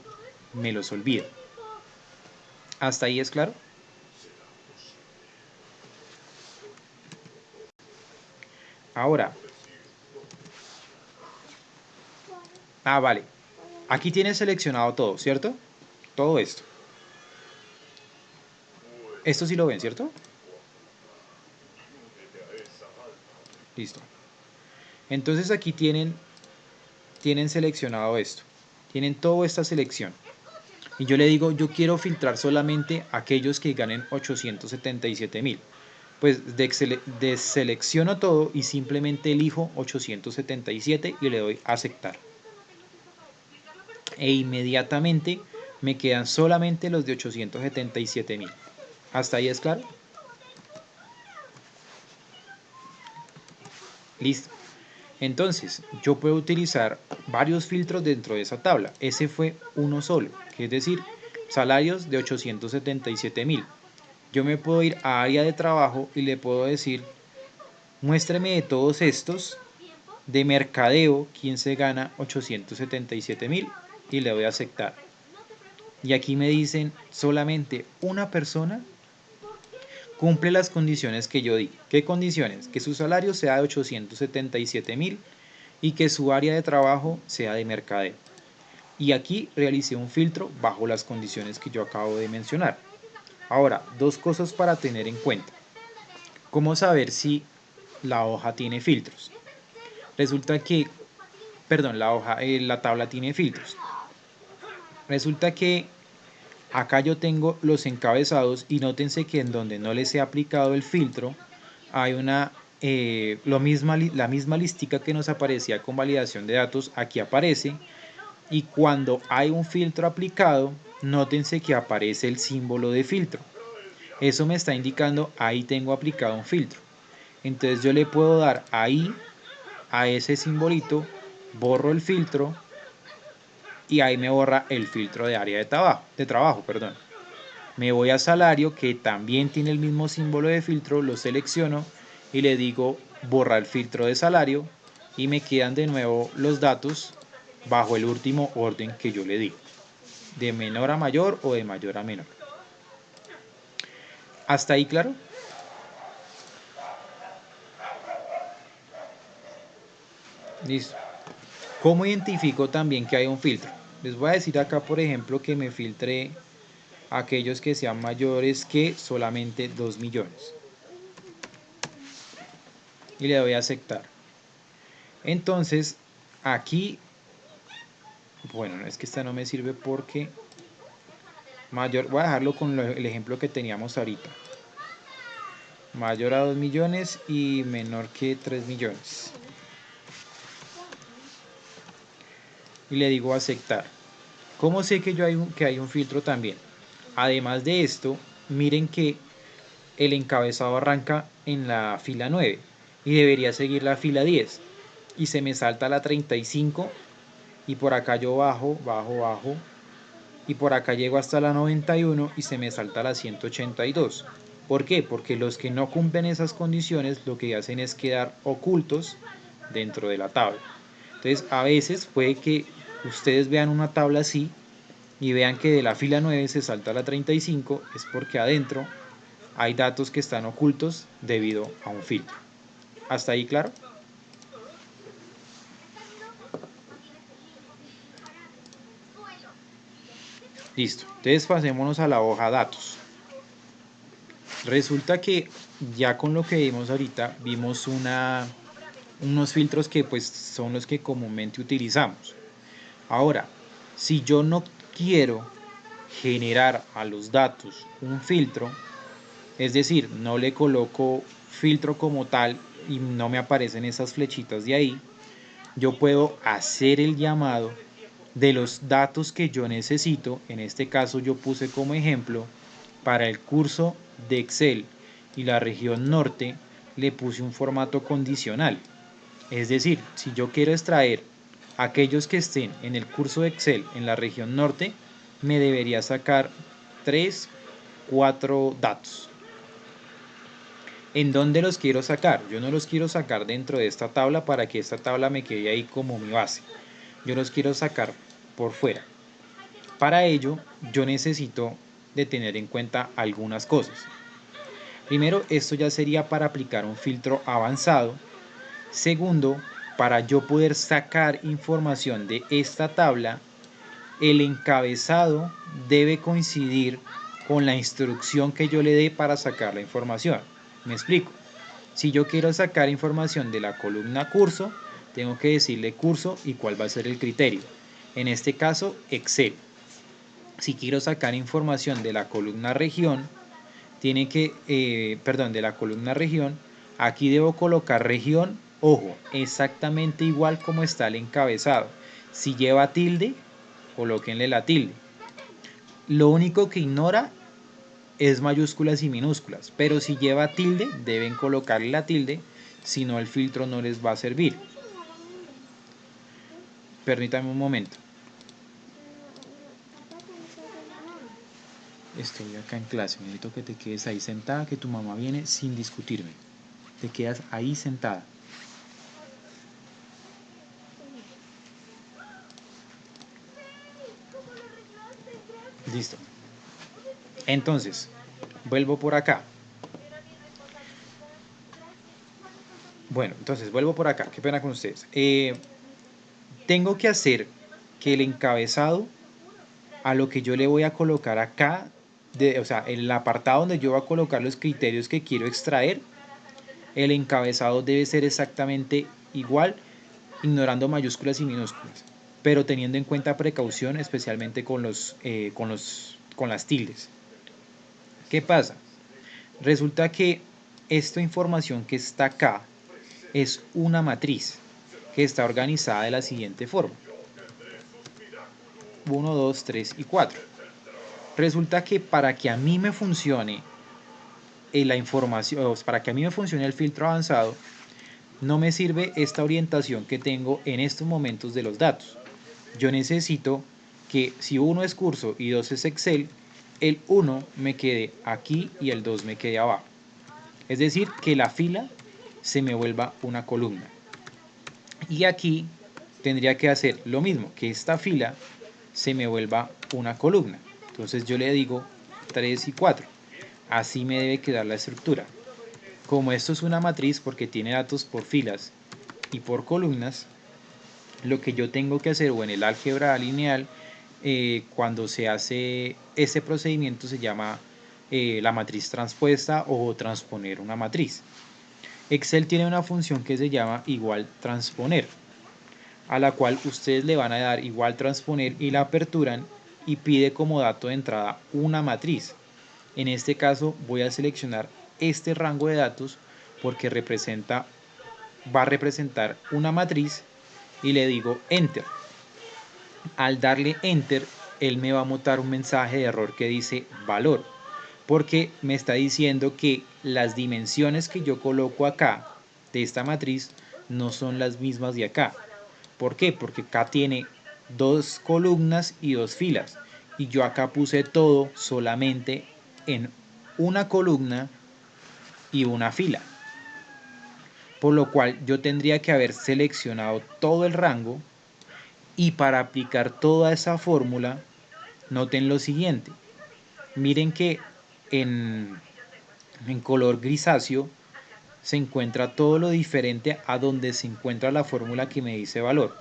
me los olvido. ¿Hasta ahí es claro? Ahora, vale. Aquí tienes seleccionado todo, ¿cierto? Todo esto. Esto sí lo ven, ¿cierto? Listo. Entonces aquí tienen seleccionado esto. Tienen toda esta selección. Y yo le digo, yo quiero filtrar solamente aquellos que ganen 877.000. Pues deselecciono todo y simplemente elijo 877 y le doy a aceptar. E inmediatamente me quedan solamente los de 877.000. ¿Hasta ahí es claro? Listo. Entonces, yo puedo utilizar varios filtros dentro de esa tabla. Ese fue uno solo, que es decir, salarios de 877.000. Yo me puedo ir a área de trabajo y le puedo decir, muéstreme de todos estos de mercadeo quién se gana 877.000 y le doy a aceptar. Y aquí me dicen solamente una persona cumple las condiciones que yo di. ¿Qué condiciones? Que su salario sea de 877.000 y que su área de trabajo sea de mercadeo. Y aquí realicé un filtro bajo las condiciones que yo acabo de mencionar. Ahora, dos cosas para tener en cuenta. ¿Cómo saber si la hoja tiene filtros? Resulta que, la tabla tiene filtros. Resulta que acá yo tengo los encabezados y nótense que en donde no les he aplicado el filtro hay la misma listica que nos aparecía con validación de datos, aquí aparece. Y cuando hay un filtro aplicado, nótense que aparece el símbolo de filtro. Eso me está indicando ahí tengo aplicado un filtro. Entonces yo le puedo dar ahí a ese simbolito, borro el filtro y ahí me borra el filtro de área de trabajo. Me voy a salario, que también tiene el mismo símbolo de filtro, lo selecciono y le digo borrar filtro de salario y me quedan de nuevo los datos bajo el último orden que yo le di, de menor a mayor o de mayor a menor. ¿Hasta ahí claro? Listo. ¿Cómo identifico también que hay un filtro? Les voy a decir acá, por ejemplo, que me filtre aquellos que sean mayores que solamente 2 millones. Y le doy a aceptar. Entonces, aquí, bueno, es que esta no me sirve porque mayor, voy a dejarlo con el ejemplo que teníamos ahorita. Mayor a 2 millones y menor que 3 millones. Y le digo aceptar. ¿Cómo sé que hay un filtro también? Además de esto, miren que el encabezado arranca en la fila 9 y debería seguir la fila 10 y se me salta la 35 y por acá yo bajo y por acá llego hasta la 91 y se me salta la 182. ¿Por qué? Porque los que no cumplen esas condiciones lo que hacen es quedar ocultos dentro de la tabla. Entonces a veces puede que ustedes vean una tabla así y vean que de la fila 9 se salta la 35, es porque adentro hay datos que están ocultos debido a un filtro. ¿Hasta ahí claro? Listo. Entonces pasémonos a la hoja datos. Resulta que ya con lo que vimos ahorita, vimos una unos filtros que pues son los que comúnmente utilizamos. Ahora, si yo no quiero generar a los datos un filtro, es decir, no le coloco filtro como tal y no me aparecen esas flechitas de ahí, yo puedo hacer el llamado de los datos que yo necesito. En este caso yo puse como ejemplo para el curso de Excel y la región norte, le puse un formato condicional. Es decir, si yo quiero extraer aquellos que estén en el curso de Excel en la región norte, me debería sacar 3, 4 datos. ¿En dónde los quiero sacar? Yo no los quiero sacar dentro de esta tabla para que esta tabla me quede ahí como mi base. Yo los quiero sacar por fuera. Para ello, yo necesito de tener en cuenta algunas cosas. Primero, esto ya sería para aplicar un filtro avanzado. Segundo, para yo poder sacar información de esta tabla, el encabezado debe coincidir con la instrucción que yo le dé para sacar la información. Me explico. Si yo quiero sacar información de la columna curso, tengo que decirle curso y cuál va a ser el criterio. En este caso, Excel. Si quiero sacar información de la columna región, de la columna región, aquí debo colocar región, ojo, exactamente igual como está el encabezado. Si lleva tilde, colóquenle la tilde. Lo único que ignora es mayúsculas y minúsculas, pero si lleva tilde, deben colocarle la tilde, si no el filtro no les va a servir. Permítame un momento. Estoy acá en clase, necesito que te quedes ahí sentada, que tu mamá viene sin discutirme. Te quedas ahí sentada. Listo. Entonces, vuelvo por acá. Bueno, entonces vuelvo por acá. Qué pena con ustedes. Tengo que hacer que el encabezado a lo que yo le voy a colocar acá, o sea, en el apartado donde yo voy a colocar los criterios que quiero extraer, el encabezado debe ser exactamente igual, ignorando mayúsculas y minúsculas, pero teniendo en cuenta precaución, especialmente con las tildes. ¿Qué pasa? Resulta que esta información que está acá es una matriz que está organizada de la siguiente forma: 1, 2, 3 y 4. Resulta que para que a mí me funcione la información, para que a mí me funcione el filtro avanzado, no me sirve esta orientación que tengo en estos momentos de los datos. Yo necesito que si 1 es curso y 2 es Excel, el 1 me quede aquí y el 2 me quede abajo. Es decir, que la fila se me vuelva una columna. Y aquí tendría que hacer lo mismo, que esta fila se me vuelva una columna. Entonces yo le digo 3 y 4. Así me debe quedar la estructura. Como esto es una matriz porque tiene datos por filas y por columnas, lo que yo tengo que hacer, o en el álgebra lineal, cuando se hace ese procedimiento, se llama la matriz transpuesta o transponer una matriz. Excel tiene una función que se llama igual transponer, a la cual ustedes le van a dar igual transponer y la aperturan y pide como dato de entrada una matriz. En este caso voy a seleccionar este rango de datos porque va a representar una matriz y le digo enter. Al darle enter, él me va a montar un mensaje de error que dice valor, porque me está diciendo que las dimensiones que yo coloco acá de esta matriz no son las mismas de acá. ¿Por qué? Porque acá tiene 2 columnas y 2 filas y yo acá puse todo solamente en una columna y una fila, por lo cual yo tendría que haber seleccionado todo el rango. Y para aplicar toda esa fórmula, noten lo siguiente. Miren que en color grisáceo se encuentra todo lo diferente a donde se encuentra la fórmula que me dice valor.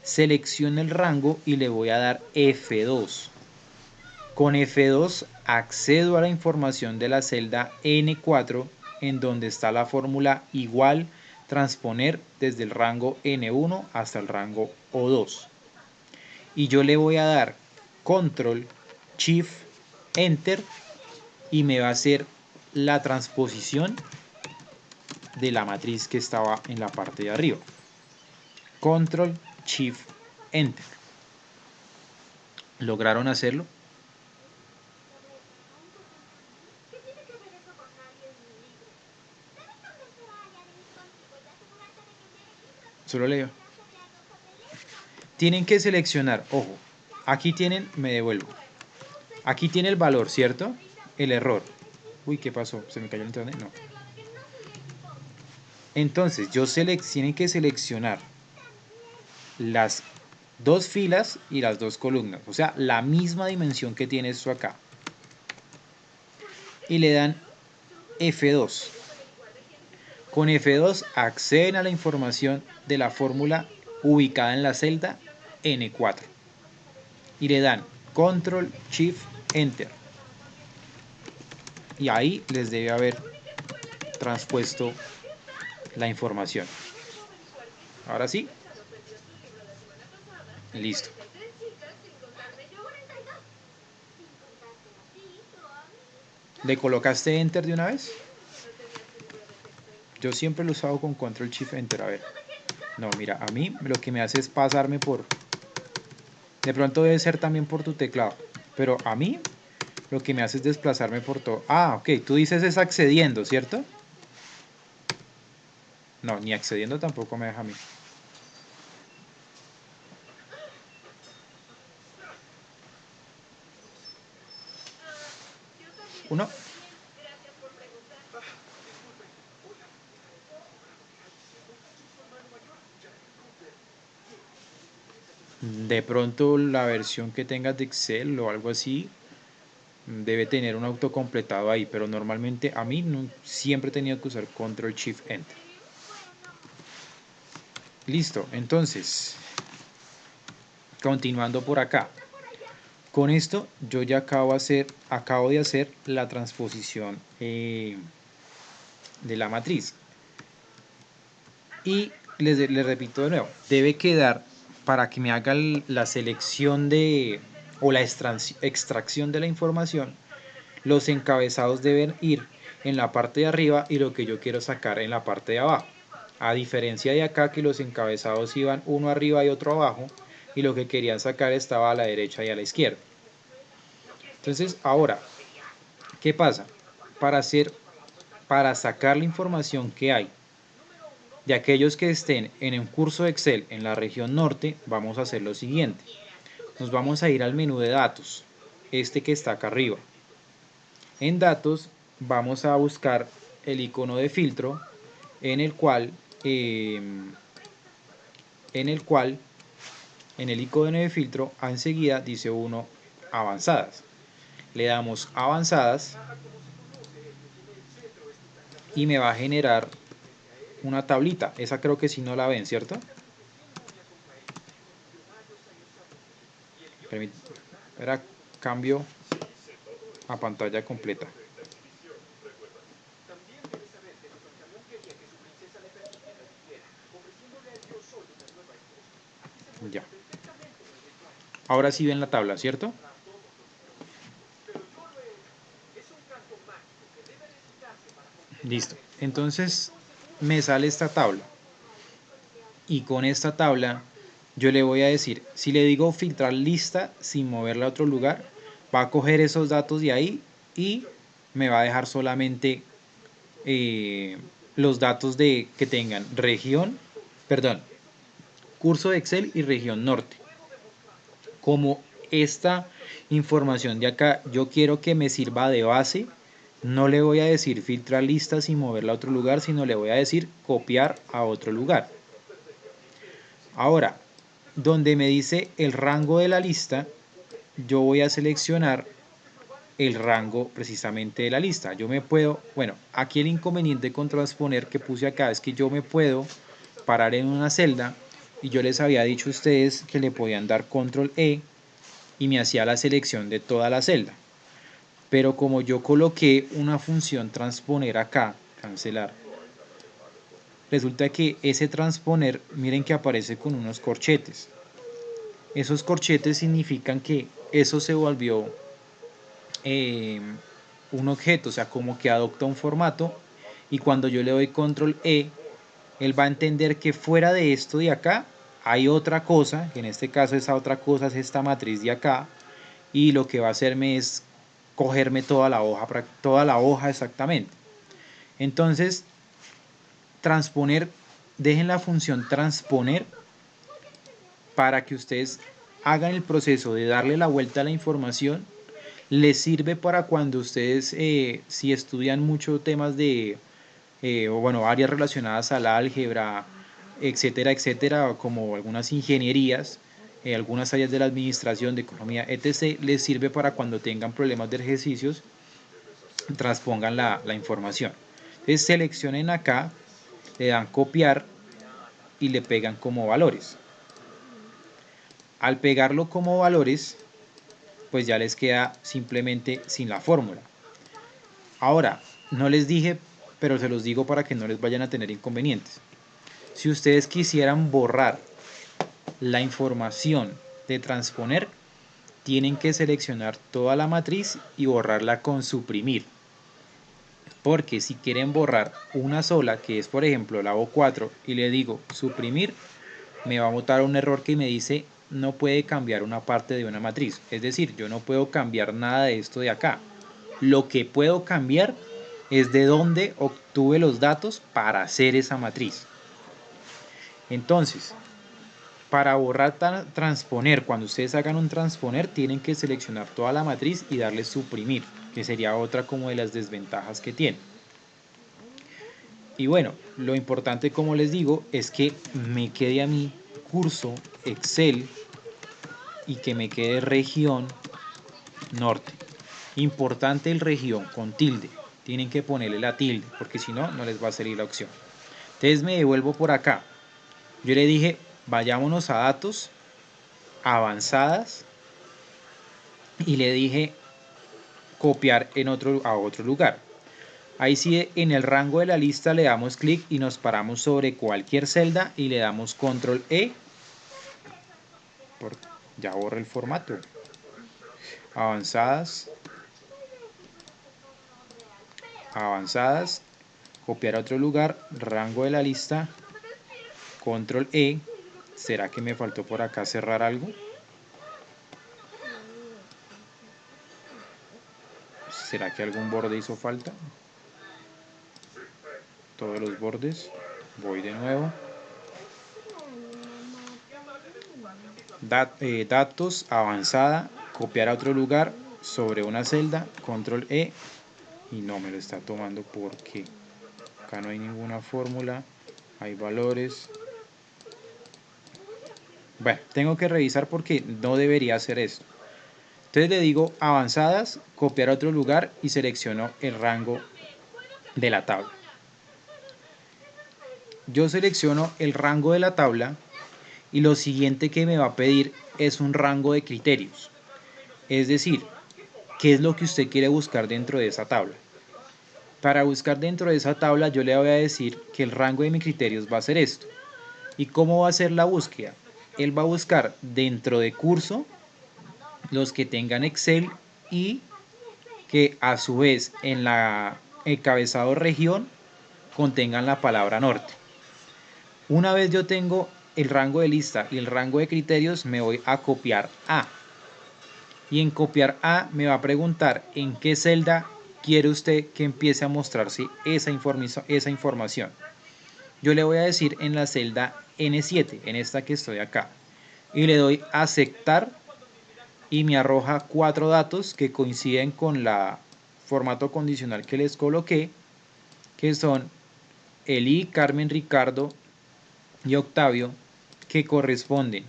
Selecciono el rango y le voy a dar F2. Con F2 accedo a la información de la celda N4 en donde está la fórmula igual transponer desde el rango N1 hasta el rango O2. Y yo le voy a dar Control, Shift, Enter y me va a hacer la transposición de la matriz que estaba en la parte de arriba. Control, Shift, Enter. ¿Lograron hacerlo? Solo leo. Tienen que seleccionar, ojo, aquí tienen, me devuelvo. Aquí tiene el valor, ¿cierto? El error. Uy, ¿qué pasó? ¿Se me cayó el internet? No. Entonces, tienen que seleccionar las dos filas y las dos columnas. O sea, la misma dimensión que tiene esto acá. Y le dan F2. Con F2 acceden a la información de la fórmula ubicada en la celda N4. Y le dan Control, Shift, Enter. Y ahí les debe haber transpuesto la información. Ahora sí. Listo. ¿Le colocaste Enter de una vez? Yo siempre lo he usado con Control Shift Enter. A ver. No, mira, a mí lo que me hace es pasarme por... De pronto debe ser también por tu teclado. Pero a mí lo que me hace es desplazarme por todo. Ah, ok. Tú dices es accediendo, ¿cierto? No, ni accediendo tampoco me deja a mí. Uno. De pronto la versión que tengas de Excel o algo así debe tener un autocompletado ahí, pero normalmente a mí no, siempre he tenido que usar Control Shift Enter. Listo, entonces, continuando por acá. Con esto yo ya acabo de hacer la transposición de la matriz. Y les repito de nuevo, debe quedar para que me haga la selección o la extracción de la información. Los encabezados deben ir en la parte de arriba y lo que yo quiero sacar en la parte de abajo. A diferencia de acá que los encabezados iban uno arriba y otro abajo y lo que querían sacar estaba a la derecha y a la izquierda. Entonces ahora, ¿qué pasa? Para sacar la información que hay de aquellos que estén en un curso de Excel en la región norte, vamos a hacer lo siguiente. Nos vamos a ir al menú de datos, este que está acá arriba. En datos vamos a buscar el icono de filtro en el cual en el icono de filtro enseguida dice uno avanzadas. Le damos avanzadas y me va a generar una tablita. Esa creo que si no la ven, ¿cierto? Era cambio a pantalla completa. Ya. Ahora sí ven la tabla, ¿cierto? Listo. Entonces me sale esta tabla. Y con esta tabla yo le voy a decir, si le digo filtrar lista sin moverla a otro lugar, va a coger esos datos de ahí y me va a dejar solamente los datos que tengan curso de Excel y región norte. Como esta información de acá yo quiero que me sirva de base, no le voy a decir filtrar lista sin moverla a otro lugar, sino le voy a decir copiar a otro lugar. Ahora, donde me dice el rango de la lista, yo voy a seleccionar el rango precisamente de la lista. Yo me puedo, bueno, aquí el inconveniente con transponer que puse acá es que yo me puedo parar en una celda y yo les había dicho a ustedes que le podían dar control E y me hacía la selección de toda la celda. Pero como yo coloqué una función transponer acá, cancelar, resulta que ese transponer, miren que aparece con unos corchetes. Esos corchetes significan que eso se volvió un objeto, o sea, como que adopta un formato, y cuando yo le doy control E, él va a entender que fuera de esto de acá hay otra cosa, que en este caso esa otra cosa es esta matriz de acá, y lo que va a hacerme es cogerme toda la hoja exactamente. Entonces, transponer, dejen la función transponer para que ustedes hagan el proceso de darle la vuelta a la información. Les sirve para cuando ustedes, si estudian mucho temas de, o bueno, áreas relacionadas al álgebra, etcétera, etcétera, como algunas ingenierías, algunas áreas de la administración, de economía, etc., les sirve para cuando tengan problemas de ejercicios, transpongan la información. Entonces seleccionen acá, le dan copiar y le pegan como valores. Al pegarlo como valores, pues ya les queda simplemente sin la fórmula. Ahora, no les dije, pero se los digo para que no les vayan a tener inconvenientes. Si ustedes quisieran borrar la información de transponer, tienen que seleccionar toda la matriz y borrarla con suprimir. Porque si quieren borrar una sola, que es por ejemplo la O4, y le digo suprimir, me va a botar un error que me dice no puede cambiar una parte de una matriz. Es decir, yo no puedo cambiar nada de esto de acá. Lo que puedo cambiar es de dónde obtuve los datos para hacer esa matriz. Entonces, para borrar transponer, cuando ustedes hagan un transponer, tienen que seleccionar toda la matriz y darle suprimir, que sería otra como de las desventajas que tiene. Y bueno, lo importante, como les digo, es que me quede a mí curso Excel y que me quede región norte. Importante el región con tilde. Tienen que ponerle la tilde, porque si no, no les va a salir la opción. Entonces me devuelvo por acá. Yo le dije, vayámonos a datos, avanzadas, y le dije copiar a otro lugar. Ahí sí, en el rango de la lista le damos clic y nos paramos sobre cualquier celda y le damos control E. Ya borra el formato. Avanzadas, avanzadas, copiar a otro lugar, rango de la lista, control E. ¿Será que me faltó por acá cerrar algo? ¿Será que algún borde hizo falta? Todos los bordes. Voy de nuevo. Datos, avanzada, copiar a otro lugar, sobre una celda, control E. Y no me lo está tomando porque acá no hay ninguna fórmula. Hay valores. Bueno, tengo que revisar porque no debería hacer esto. Entonces le digo avanzadas, copiar a otro lugar y selecciono el rango de la tabla. Yo selecciono el rango de la tabla y lo siguiente que me va a pedir es un rango de criterios. Es decir, ¿qué es lo que usted quiere buscar dentro de esa tabla? Para buscar dentro de esa tabla yo le voy a decir que el rango de mis criterios va a ser esto. ¿Y cómo va a ser la búsqueda? Él va a buscar dentro de curso los que tengan Excel y que a su vez en la encabezado región contengan la palabra norte. Una vez yo tengo el rango de lista y el rango de criterios, me voy a copiar A. Y en copiar A me va a preguntar en qué celda quiere usted que empiece a mostrarse esa información. Yo le voy a decir en la celda N7, en esta que estoy acá. Y le doy a aceptar y me arroja 4 datos que coinciden con la formato condicional que les coloqué, que son Eli, Carmen, Ricardo y Octavio, que corresponden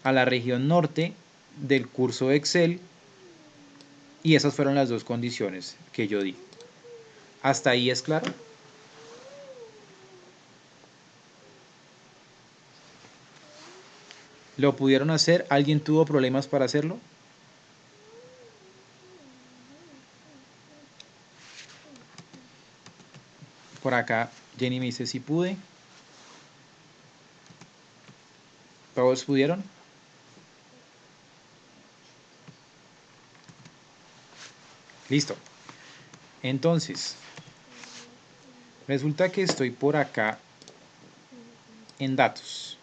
a la región norte del curso de Excel, y esas fueron las dos condiciones que yo di. ¿Hasta ahí es claro? ¿Lo pudieron hacer? ¿Alguien tuvo problemas para hacerlo? Por acá Jenny me dice si pude. ¿Todos pudieron? Listo. Entonces, resulta que estoy por acá en datos.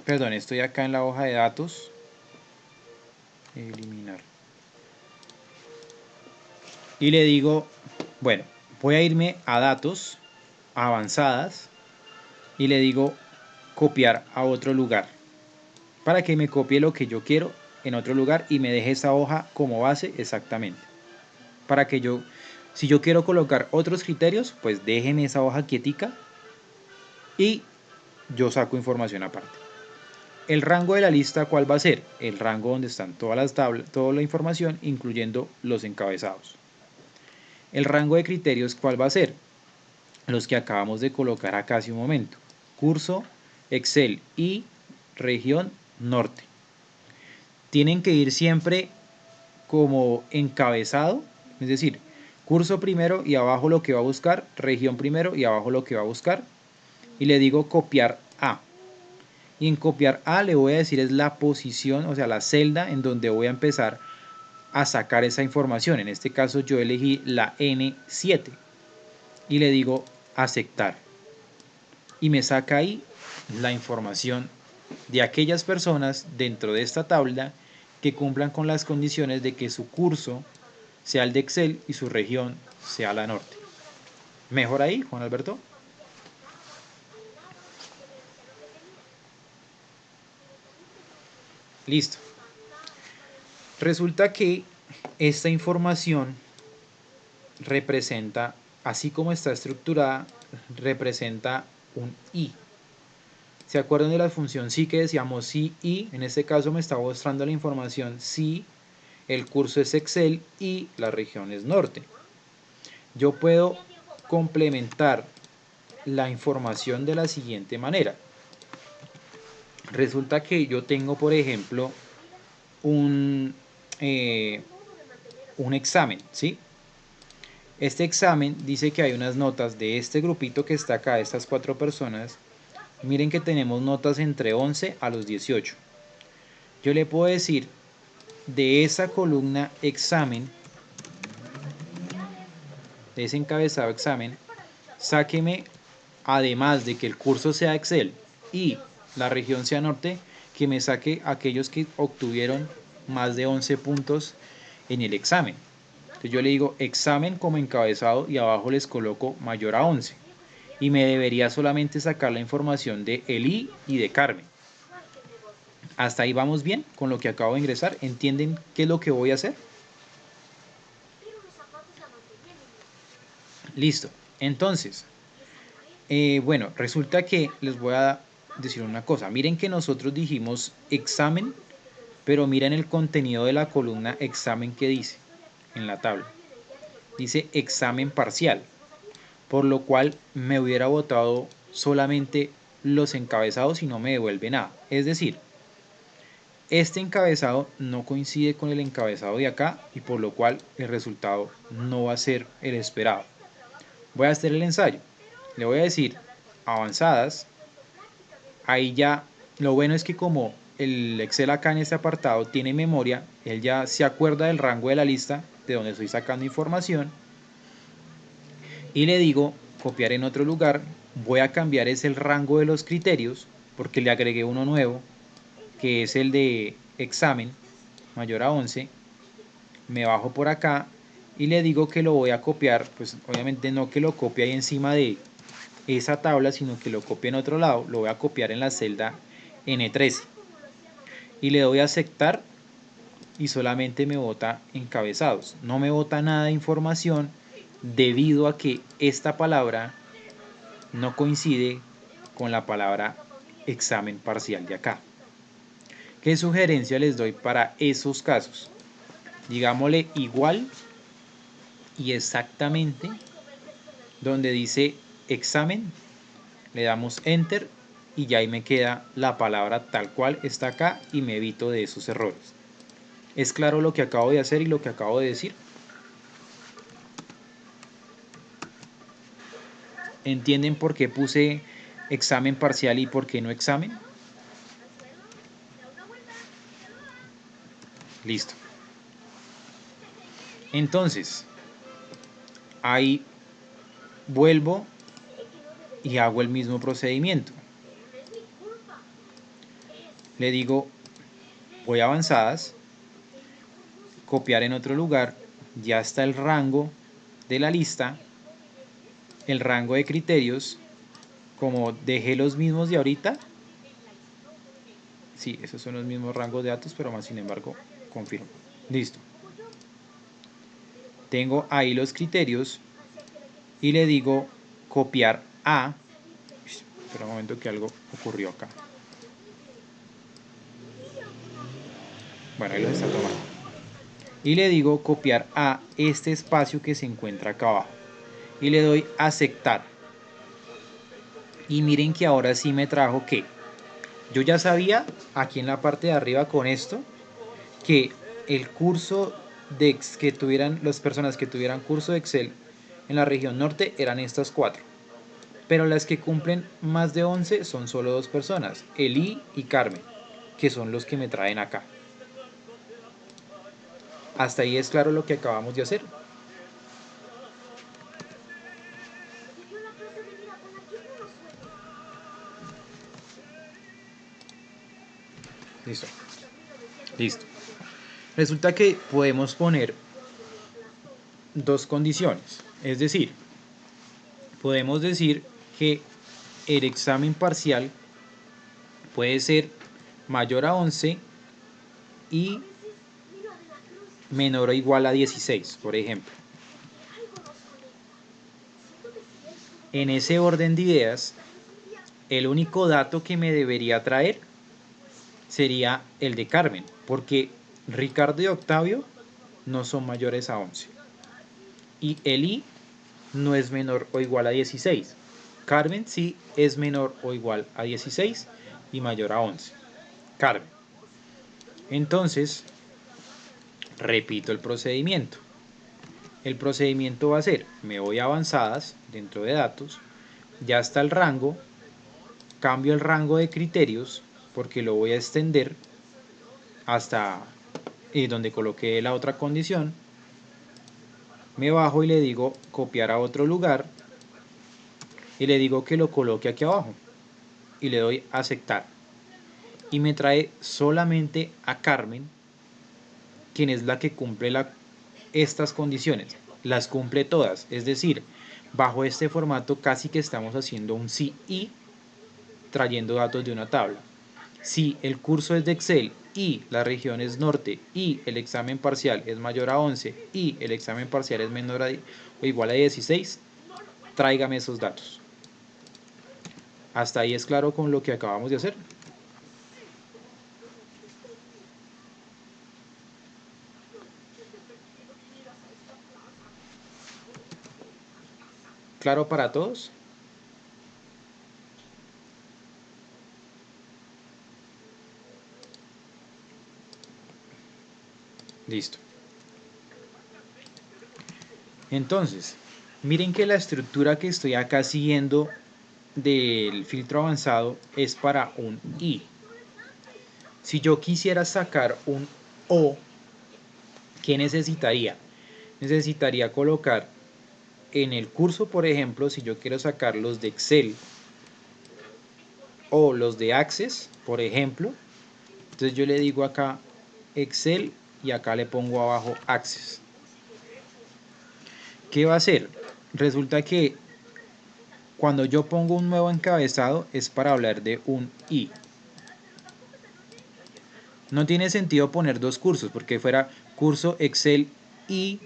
Perdón, estoy acá en la hoja de datos. Eliminar. Y le digo, bueno, voy a irme a datos, avanzadas, y le digo copiar a otro lugar, para que me copie lo que yo quiero en otro lugar y me deje esa hoja como base exactamente. Para que yo, si yo quiero colocar otros criterios, pues déjeme esa hoja quietica y yo saco información aparte. El rango de la lista, ¿cuál va a ser? El rango donde están todas las tablas, toda la información, incluyendo los encabezados. El rango de criterios, ¿cuál va a ser? Los que acabamos de colocar acá hace un momento. Curso, Excel y región norte. Tienen que ir siempre como encabezado, es decir, curso primero y abajo lo que va a buscar, región primero y abajo lo que va a buscar. Y le digo copiar A. Y en copiar A le voy a decir es la posición, o sea, la celda en donde voy a empezar a sacar esa información. En este caso yo elegí la N7 y le digo aceptar. Y me saca ahí la información de aquellas personas dentro de esta tabla que cumplan con las condiciones de que su curso sea el de Excel y su región sea la norte. ¿Mejor ahí, Juan Alberto? Listo. Resulta que esta información representa, así como está estructurada, representa un i. ¿Se acuerdan de la función sí que decíamos sí y? En este caso me está mostrando la información sí, el curso es Excel y la región es norte. Yo puedo complementar la información de la siguiente manera. Resulta que yo tengo, por ejemplo, un examen, ¿sí? Este examen dice que hay unas notas de este grupito que está acá, de estas 4 personas. Miren que tenemos notas entre 11 a los 18. Yo le puedo decir de esa columna examen, de ese encabezado examen, sáqueme, además de que el curso sea Excel y la región sea norte, que me saque aquellos que obtuvieron más de 11 puntos en el examen. Entonces yo le digo examen como encabezado y abajo les coloco mayor a 11. Y me debería solamente sacar la información de Eli y de Carmen. Hasta ahí vamos bien con lo que acabo de ingresar. ¿Entienden qué es lo que voy a hacer? Listo. Entonces, bueno, resulta que les voy a decir una cosa. Miren que nosotros dijimos examen, pero miren el contenido de la columna examen que dice en la tabla. Dice examen parcial, por lo cual me hubiera botado solamente los encabezados y no me devuelve nada. Es decir, este encabezado no coincide con el encabezado de acá y por lo cual el resultado no va a ser el esperado. Voy a hacer el ensayo. Le voy a decir avanzadas. Ahí ya, lo bueno es que como el Excel acá en este apartado tiene memoria, él ya se acuerda del rango de la lista de donde estoy sacando información. Y le digo copiar en otro lugar. Voy a cambiar es el rango de los criterios porque le agregué uno nuevo que es el de examen mayor a 11. Me bajo por acá y le digo que lo voy a copiar, pues obviamente no que lo copie ahí encima de esa tabla, sino que lo copie en otro lado. Lo voy a copiar en la celda N13 y le doy a aceptar y solamente me bota encabezados, no me bota nada de información debido a que esta palabra no coincide con la palabra examen parcial de acá. ¿Qué sugerencia les doy para esos casos? Digámosle igual y exactamente donde dice examen, le damos enter y ya ahí me queda la palabra tal cual está acá y me evito de esos errores. ¿Es claro lo que acabo de hacer y lo que acabo de decir? ¿Entienden por qué puse examen parcial y por qué no examen? Listo. Entonces, ahí vuelvo y hago el mismo procedimiento. Le digo, voy a avanzadas, copiar en otro lugar, ya está el rango de la lista, el rango de criterios, como dejé los mismos de ahorita, sí, esos son los mismos rangos de datos, pero más sin embargo, confirmo. Listo. Tengo ahí los criterios y le digo copiar a. Espera un momento que algo ocurrió acá. Bueno, ahí los está tomando. Y le digo copiar a este espacio que se encuentra acá abajo. Y le doy aceptar. Y miren que ahora sí me trajo que yo ya sabía aquí en la parte de arriba con esto que el curso que tuvieran las personas que tuvieran curso de Excel en la región norte eran estas 4. Pero las que cumplen más de 11 son solo 2 personas, Eli y Carmen, que son los que me traen acá. Hasta ahí es claro lo que acabamos de hacer. Listo. Listo. Resulta que podemos poner dos condiciones. Es decir, podemos decir que el examen parcial puede ser mayor a 11 y menor o igual a 16, por ejemplo. En ese orden de ideas, el único dato que me debería traer sería el de Carmen, porque Ricardo y Octavio no son mayores a 11. Y Eli no es menor o igual a 16. Carmen sí es menor o igual a 16 y mayor a 11. Carmen. Entonces, repito el procedimiento. El procedimiento va a ser, me voy a avanzadas dentro de datos, ya está el rango, cambio el rango de criterios porque lo voy a extender hasta donde coloqué la otra condición, me bajo y le digo copiar a otro lugar y le digo que lo coloque aquí abajo y le doy aceptar y me trae solamente a Carmen, quien es la que cumple estas condiciones, las cumple todas, es decir, bajo este formato casi que estamos haciendo un sí y trayendo datos de una tabla. Si el curso es de Excel y la región es norte y el examen parcial es mayor a 11 y el examen parcial es menor o igual a 16, tráigame esos datos. Hasta ahí es claro con lo que acabamos de hacer. ¿Claro para todos? Listo. Entonces, miren que la estructura que estoy acá siguiendo del filtro avanzado es para un I. Si yo quisiera sacar un O, ¿qué necesitaría? Necesitaría colocar en el curso, por ejemplo, si yo quiero sacar los de Excel o los de Access, por ejemplo, entonces yo le digo acá Excel y acá le pongo abajo Access. ¿Qué va a hacer? Resulta que cuando yo pongo un nuevo encabezado es para hablar de un I. No tiene sentido poner dos cursos porque fuera curso Excel y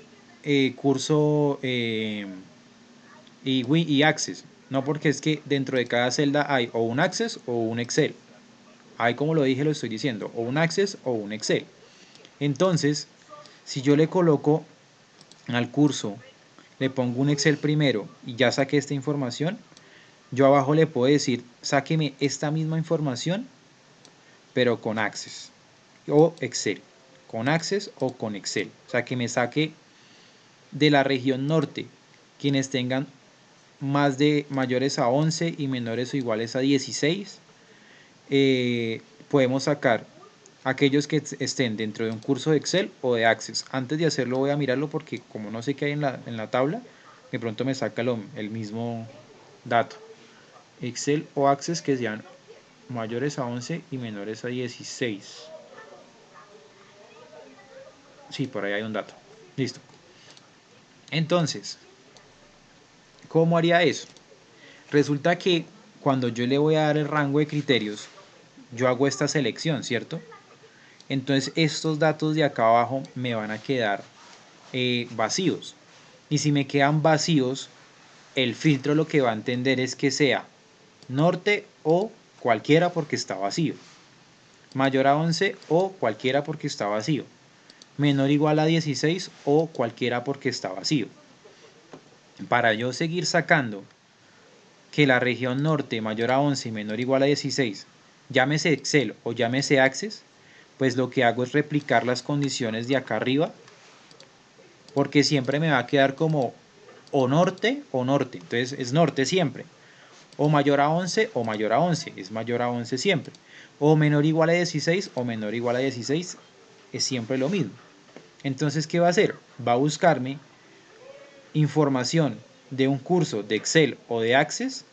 curso y Access. No, porque es que dentro de cada celda hay o un Access o un Excel. Ahí como lo dije lo estoy diciendo, o un Access o un Excel. Entonces, si yo le coloco al curso, le pongo un Excel primero y ya saqué esta información, yo abajo le puedo decir, sáqueme esta misma información, pero con Access o Excel. Con Access o con Excel. O sea, que me saque de la región norte quienes tengan más de mayores a 11 y menores o iguales a 16. Podemos sacar aquellos que estén dentro de un curso de Excel o de Access. Antes de hacerlo voy a mirarlo porque como no sé qué hay en la tabla, de pronto me saca el mismo dato. Excel o Access que sean mayores a 11 y menores a 16. Sí, por ahí hay un dato. Listo. Entonces, ¿cómo haría eso? Resulta que cuando yo le voy a dar el rango de criterios, yo hago esta selección, ¿cierto? Entonces estos datos de acá abajo me van a quedar vacíos. Y si me quedan vacíos, el filtro lo que va a entender es que sea norte o cualquiera porque está vacío. Mayor a 11 o cualquiera porque está vacío. Menor o igual a 16 o cualquiera porque está vacío. Para yo seguir sacando que la región norte mayor a 11 y menor o igual a 16, llámese Excel o llámese Access, pues lo que hago es replicar las condiciones de acá arriba, porque siempre me va a quedar como o norte, entonces es norte siempre, o mayor a 11 o mayor a 11, es mayor a 11 siempre, o menor o igual a 16 o menor o igual a 16, es siempre lo mismo. Entonces, ¿qué va a hacer? Va a buscarme información de un curso de Excel o de Access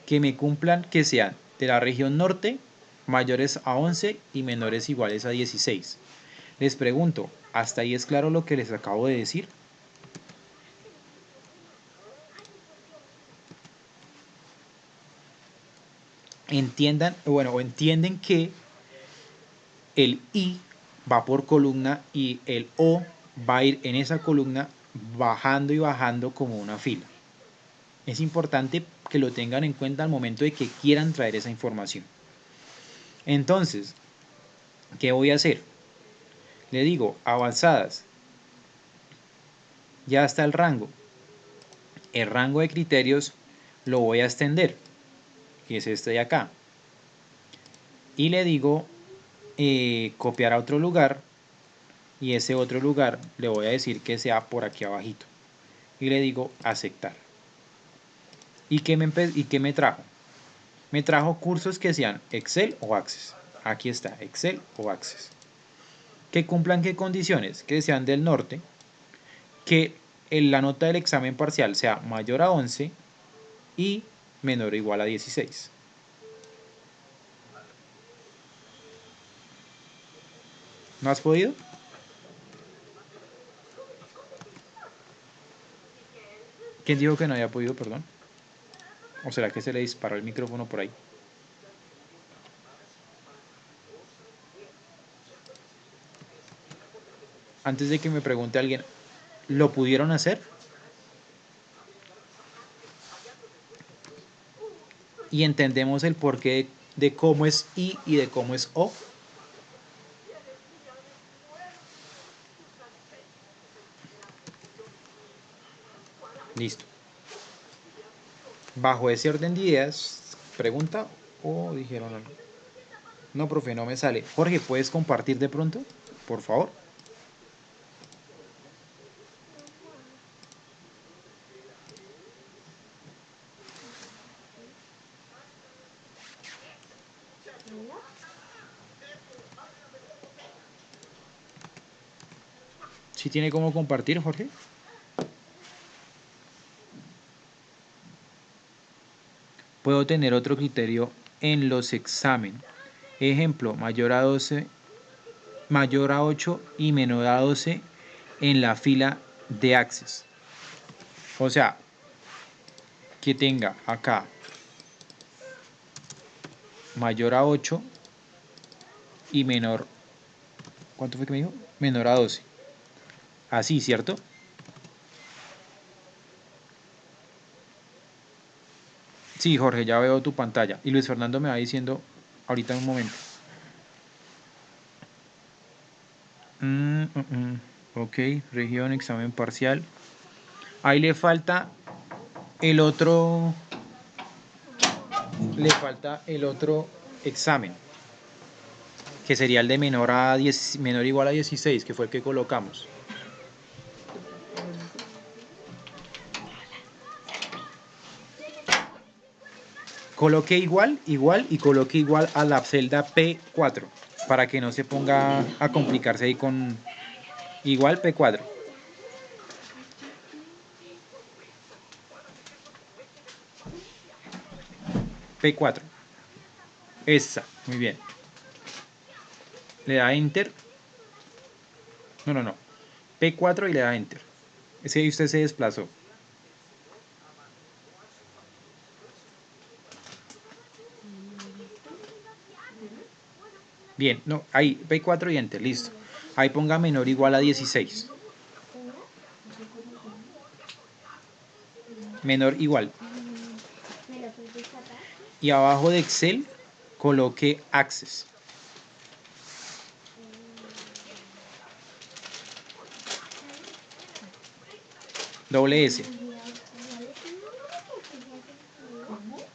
que me cumplan que sean de la región norte mayores a 11 y menores iguales a 16. Les pregunto, ¿hasta ahí es claro lo que les acabo de decir? Entiendan, bueno, o entienden que el I va por columna y el O va a ir en esa columna bajando y bajando como una fila. Es importante que lo tengan en cuenta al momento de que quieran traer esa información. Entonces, ¿qué voy a hacer? Le digo, avanzadas, ya está el rango. El rango de criterios lo voy a extender, que es este de acá. Y le digo, copiar a otro lugar, y ese otro lugar le voy a decir que sea por aquí abajito. Y le digo, aceptar. ¿Y qué me trajo? Me trajo cursos que sean Excel o Access. Aquí está, Excel o Access. Que cumplan qué condiciones, que sean del norte, que la nota del examen parcial sea mayor a 11 y menor o igual a 16. ¿No has podido? ¿Quién dijo que no había podido, perdón? ¿O será que se le disparó el micrófono por ahí? Antes de que me pregunte alguien, ¿lo pudieron hacer? Y entendemos el porqué de cómo es I y de cómo es O. Listo. Bajo ese orden de ideas, pregunta o dijeron algo. No, profe, no me sale. Jorge, ¿puedes compartir de pronto? Por favor. ¿Sí tiene cómo compartir, Jorge? Puedo tener otro criterio en los exámenes. Ejemplo, mayor a 12, mayor a 8 y menor a 12 en la fila de Access. O sea, que tenga acá mayor a 8 y menor, ¿cuánto fue que me dijo? Menor a 12. Así, ¿cierto? Sí, Jorge, ya veo tu pantalla. Y Luis Fernando me va diciendo ahorita en un momento. Ok, región, examen parcial. Ahí el otro, le falta el otro examen, que sería el de menor a 10, menor o igual a 16, que fue el que colocamos. Coloque igual y coloque igual a la celda P4. para que no se ponga a complicarse ahí con igual P4. P4. Esa, muy bien. Le da Enter. No. P4 y le da Enter. Ese ahí usted se desplazó. Bien, no, ahí, P4 y Enter, listo. Ahí ponga menor o igual a 16. Menor igual. Y abajo de Excel coloque Access. Doble S.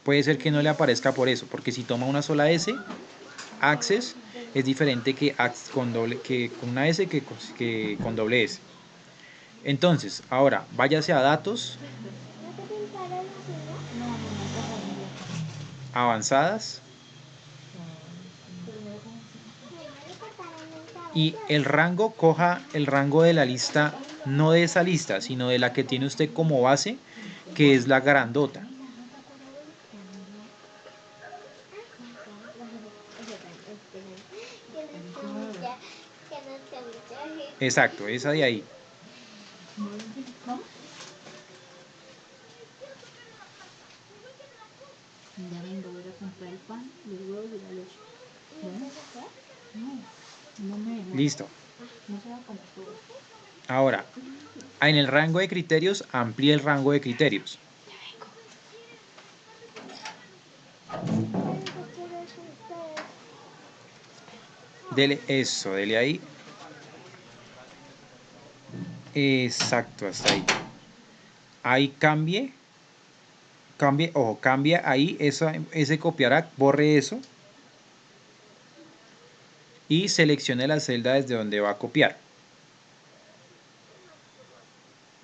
Puede ser que no le aparezca por eso, porque si toma una sola S, Access es diferente que con una S que con doble S. Entonces, ahora váyase a datos, avanzadas, y el rango, coja el rango de la lista, no de esa lista, sino de la que tiene usted como base, que es la grandota. Exacto, esa de ahí. Ya vengo, voy a comprar el pan, los huevos y la leche. No me demoro. Listo. No se va a comer todo. Ahora, en el rango de criterios, amplíe el rango de criterios. Dele eso, dele ahí. Exacto, hasta ahí. Ahí cambie, ojo, cambia ahí, ese copiará, borre eso. Y seleccione la celda desde donde va a copiar.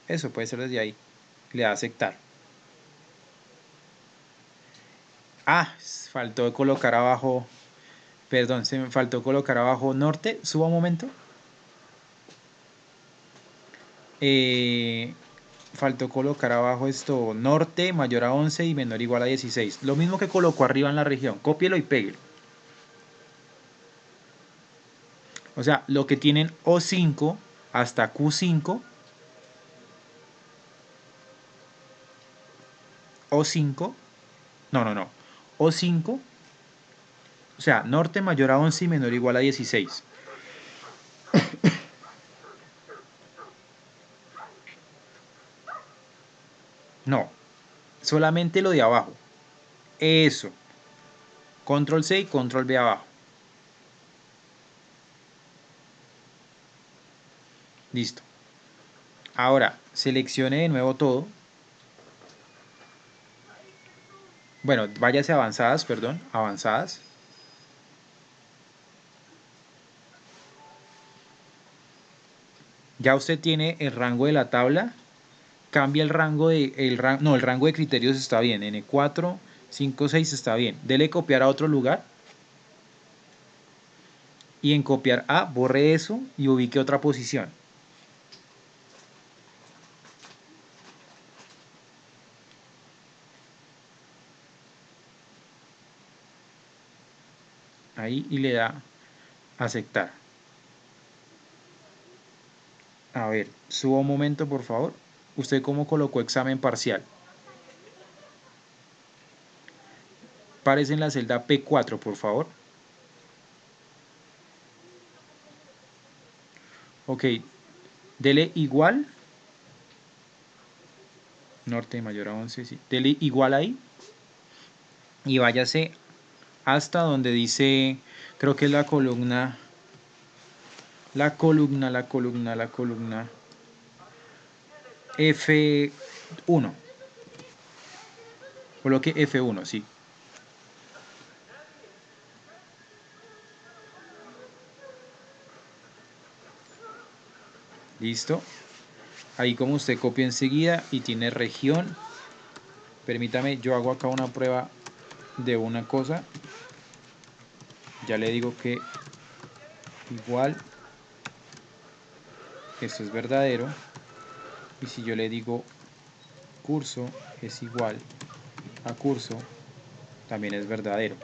Eso puede ser desde ahí. Le da a aceptar. Ah, faltó colocar abajo. Perdón, se me faltó colocar abajo norte. Suba un momento. Faltó colocar abajo esto norte mayor a 11 y menor o igual a 16. Lo mismo que colocó arriba en la región. Cópielo y péguelo. O sea, lo que tienen O5 hasta Q5. O5. No. O5. O sea, norte mayor a 11 y menor o igual a 16. No, solamente lo de abajo. Eso. Control C y Control V abajo. Listo. Ahora, seleccione de nuevo todo. Bueno, váyase a avanzadas, perdón. Avanzadas. Ya usted tiene el rango de la tabla. Cambia el rango de... el rango de criterios está bien. N4, 5, 6 está bien. Dele copiar a otro lugar. Y en copiar A, borre eso y ubique otra posición. Ahí y le da aceptar. A ver, suba un momento por favor. ¿Usted cómo colocó examen parcial? Párese en la celda P4 por favor. Ok, dele igual. Norte mayor a 11, sí. Dele igual ahí. Y váyase hasta donde dice, creo que es la columna. La columna. F1. Coloque F1, sí. Listo. Ahí como usted copia enseguida y tiene región. Permítame, yo hago acá una prueba de una cosa. Ya le digo que igual, esto es verdadero, y si yo le digo curso es igual a curso, también es verdadero.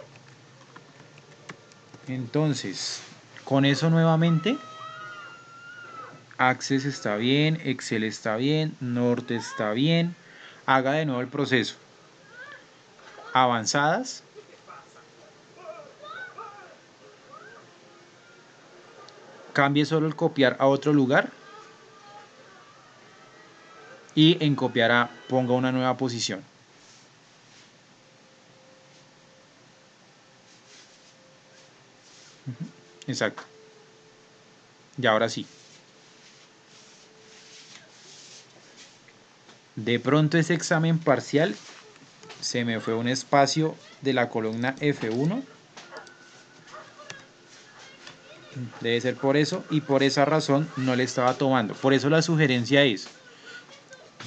Entonces, con eso nuevamente, Access está bien, Excel está bien, Norte está bien. Haga de nuevo el proceso. Avanzadas. Cambie solo el copiar a otro lugar. Y en copiar a ponga una nueva posición. Exacto. Y ahora sí. De pronto ese examen parcial se me fue un espacio de la columna F1. Debe ser por eso y por esa razón no le estaba tomando. Por eso la sugerencia es,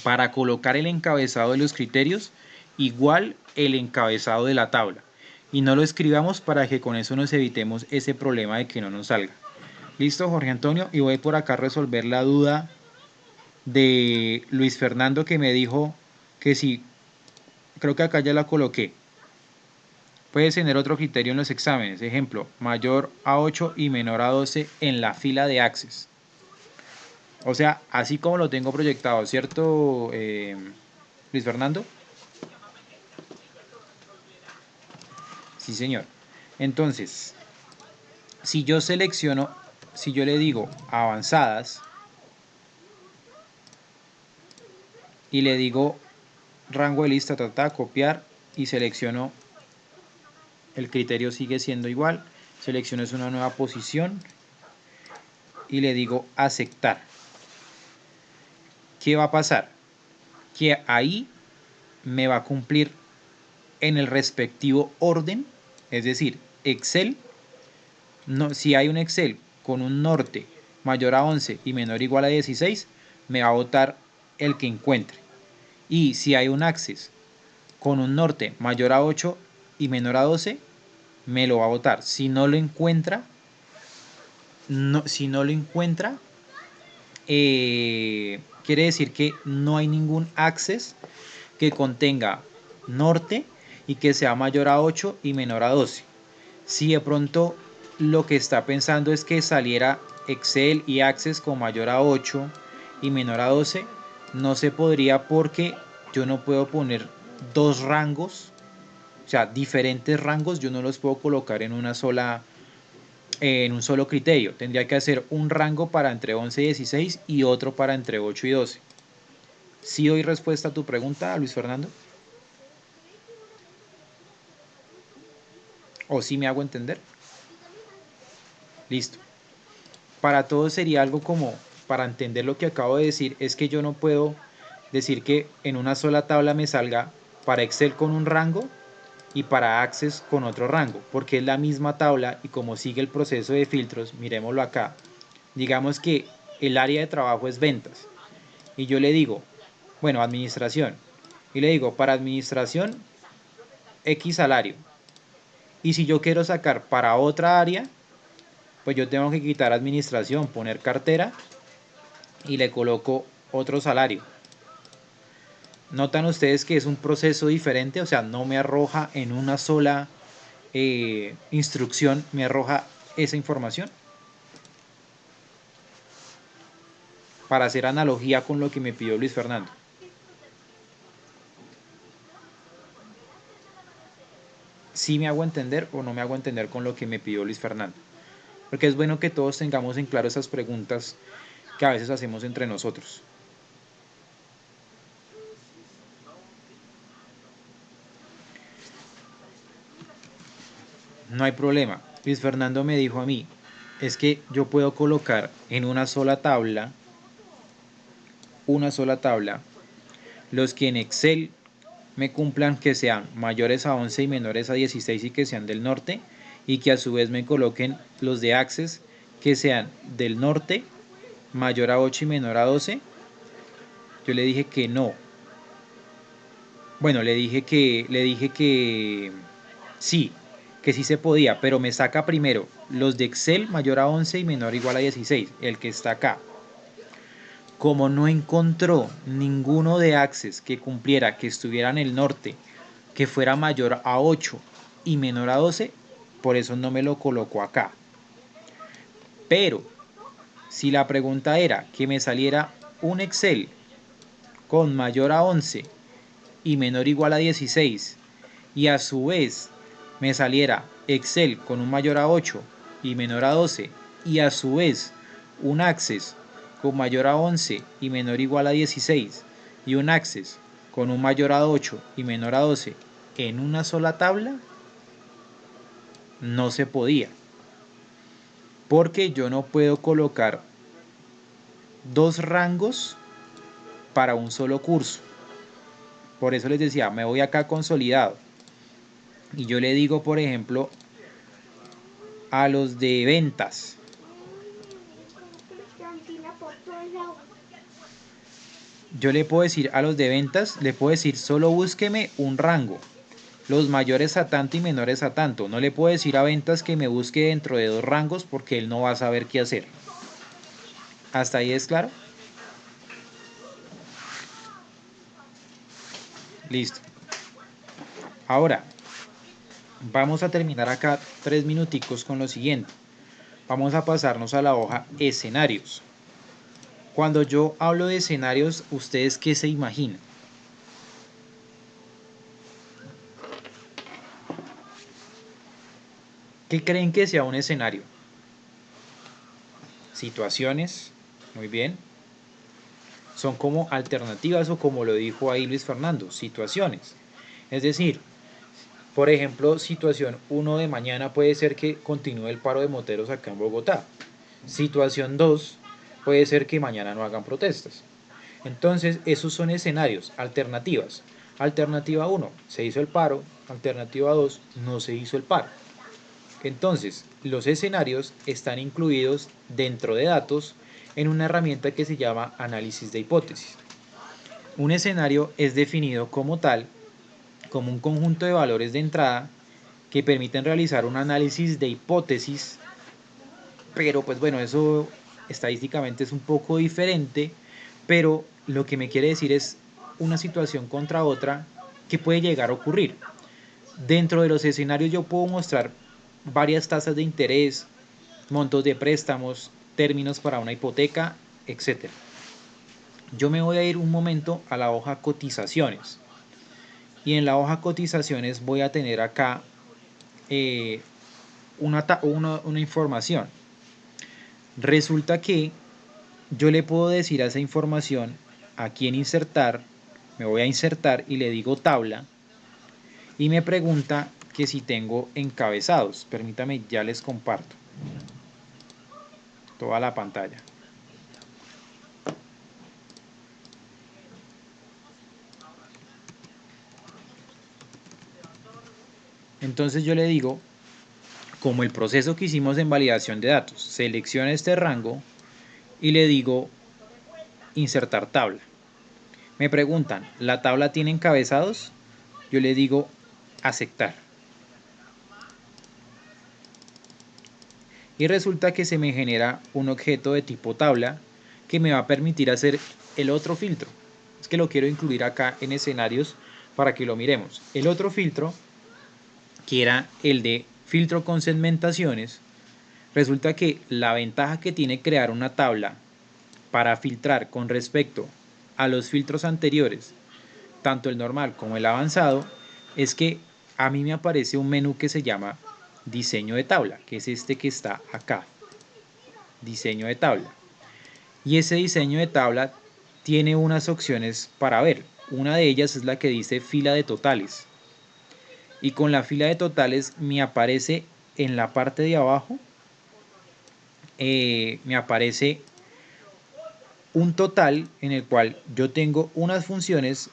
para colocar el encabezado de los criterios, igual el encabezado de la tabla. Y no lo escribamos para que con eso nos evitemos ese problema de que no nos salga. Listo, Jorge Antonio, y voy por acá a resolver la duda de Luis Fernando que me dijo que sí, creo que acá ya la coloqué. Puedes tener otro criterio en los exámenes, ejemplo, mayor a 8 y menor a 12 en la fila de Access. O sea, así como lo tengo proyectado, ¿cierto, Luis Fernando? Sí, señor. Entonces, si yo selecciono, si yo le digo avanzadas y le digo rango de lista, copiar y selecciono, el criterio sigue siendo igual, selecciono una nueva posición y le digo aceptar. ¿Qué va a pasar? Que ahí me va a cumplir en el respectivo orden, es decir, Excel, no, si hay un Excel con un norte mayor a 11 y menor o igual a 16, me va a botar el que encuentre. Y si hay un Access con un norte mayor a 8 y menor a 12, me lo va a botar. Si no lo encuentra, quiere decir que no hay ningún Access que contenga norte y que sea mayor a 8 y menor a 12. Si de pronto lo que está pensando es que saliera Excel y Access con mayor a 8 y menor a 12, no se podría porque yo no puedo poner dos rangos, o sea, diferentes rangos, yo no los puedo colocar en un solo criterio. Tendría que hacer un rango para entre 11 y 16 y otro para entre 8 y 12. ¿Sí doy respuesta a tu pregunta, Luis Fernando? ¿O sí me hago entender? Listo. Para todos sería algo como, para entender lo que acabo de decir, es que yo no puedo decir que en una sola tabla me salga para Excel con un rango y para Access con otro rango, porque es la misma tabla y como sigue el proceso de filtros, miremoslo acá. Digamos que el área de trabajo es ventas y yo le digo, bueno, administración, y le digo, para administración, X salario. Y si yo quiero sacar para otra área, pues yo tengo que quitar administración, poner cartera y le coloco otro salario. ¿Notan ustedes que es un proceso diferente? O sea, no me arroja en una sola instrucción, me arroja esa información. Para hacer analogía con lo que me pidió Luis Fernando. ¿Sí me hago entender o no me hago entender con lo que me pidió Luis Fernando? Porque es bueno que todos tengamos en claro esas preguntas que a veces hacemos entre nosotros. No hay problema. Luis Fernando me dijo a mí, es que yo puedo colocar en una sola tabla, los que en Excel me cumplan que sean mayores a 11 y menores a 16 y que sean del norte, y que a su vez me coloquen los de Access que sean del norte, mayor a 8 y menor a 12. Yo le dije que no. Bueno, le dije que sí, que sí se podía, pero me saca primero los de Excel mayor a 11 y menor o igual a 16, el que está acá. Como no encontró ninguno de Access que cumpliera, que estuviera en el norte, que fuera mayor a 8 y menor a 12, por eso no me lo colocó acá. Pero si la pregunta era que me saliera un Excel con mayor a 11 y menor o igual a 16, y a su vez me saliera Excel con un mayor a 8 y menor a 12, y a su vez un Access con mayor a 11 y menor o igual a 16, y un Access con un mayor a 8 y menor a 12 en una sola tabla, no se podía. Porque yo no puedo colocar dos rangos para un solo curso. Por eso les decía, me voy acá consolidado. Y yo le digo, por ejemplo, a los de ventas. Yo le puedo decir a los de ventas, le puedo decir, solo búsqueme un rango. Los mayores a tanto y menores a tanto. No le puedo decir a ventas que me busque dentro de dos rangos porque él no va a saber qué hacer. ¿Hasta ahí es claro? Listo. Ahora, vamos a terminar acá 3 minuticos con lo siguiente. Vamos a pasarnos a la hoja escenarios. Cuando yo hablo de escenarios, ¿ustedes qué se imaginan? ¿Qué creen que sea un escenario? Situaciones, muy bien. Son como alternativas o como lo dijo ahí Luis Fernando, situaciones. Es decir, por ejemplo, situación 1 de mañana puede ser que continúe el paro de moteros acá en Bogotá. Situación 2 puede ser que mañana no hagan protestas. Entonces, esos son escenarios, alternativas. Alternativa 1, se hizo el paro. Alternativa 2, no se hizo el paro. Entonces, los escenarios están incluidos dentro de datos en una herramienta que se llama análisis de hipótesis. Un escenario es definido como tal, como un conjunto de valores de entrada que permiten realizar un análisis de hipótesis, pero pues bueno, eso estadísticamente es un poco diferente, pero lo que me quiere decir es una situación contra otra que puede llegar a ocurrir. Dentro de los escenarios yo puedo mostrar varias tasas de interés, montos de préstamos, términos para una hipoteca, etc. Yo me voy a ir un momento a la hoja cotizaciones. Y en la hoja cotizaciones voy a tener acá una información. Resulta que yo le puedo decir a esa información a quién insertar. Me voy a insertar y le digo tabla. Y me pregunta que si tengo encabezados. Permítame, ya les comparto toda la pantalla. Entonces yo le digo, como el proceso que hicimos en validación de datos, selecciona este rango y le digo insertar tabla. Me preguntan, ¿la tabla tiene encabezados? Yo le digo aceptar. Y resulta que se me genera un objeto de tipo tabla que me va a permitir hacer el otro filtro. Es que lo quiero incluir acá en escenarios para que lo miremos. El otro filtro, que era el de filtro con segmentaciones, resulta que la ventaja que tiene crear una tabla para filtrar con respecto a los filtros anteriores, tanto el normal como el avanzado, es que a mí me aparece un menú que se llama diseño de tabla, que es este que está acá, diseño de tabla. Y ese diseño de tabla tiene unas opciones para ver. Una de ellas es la que dice fila de totales. Y con la fila de totales me aparece en la parte de abajo, me aparece un total en el cual yo tengo unas funciones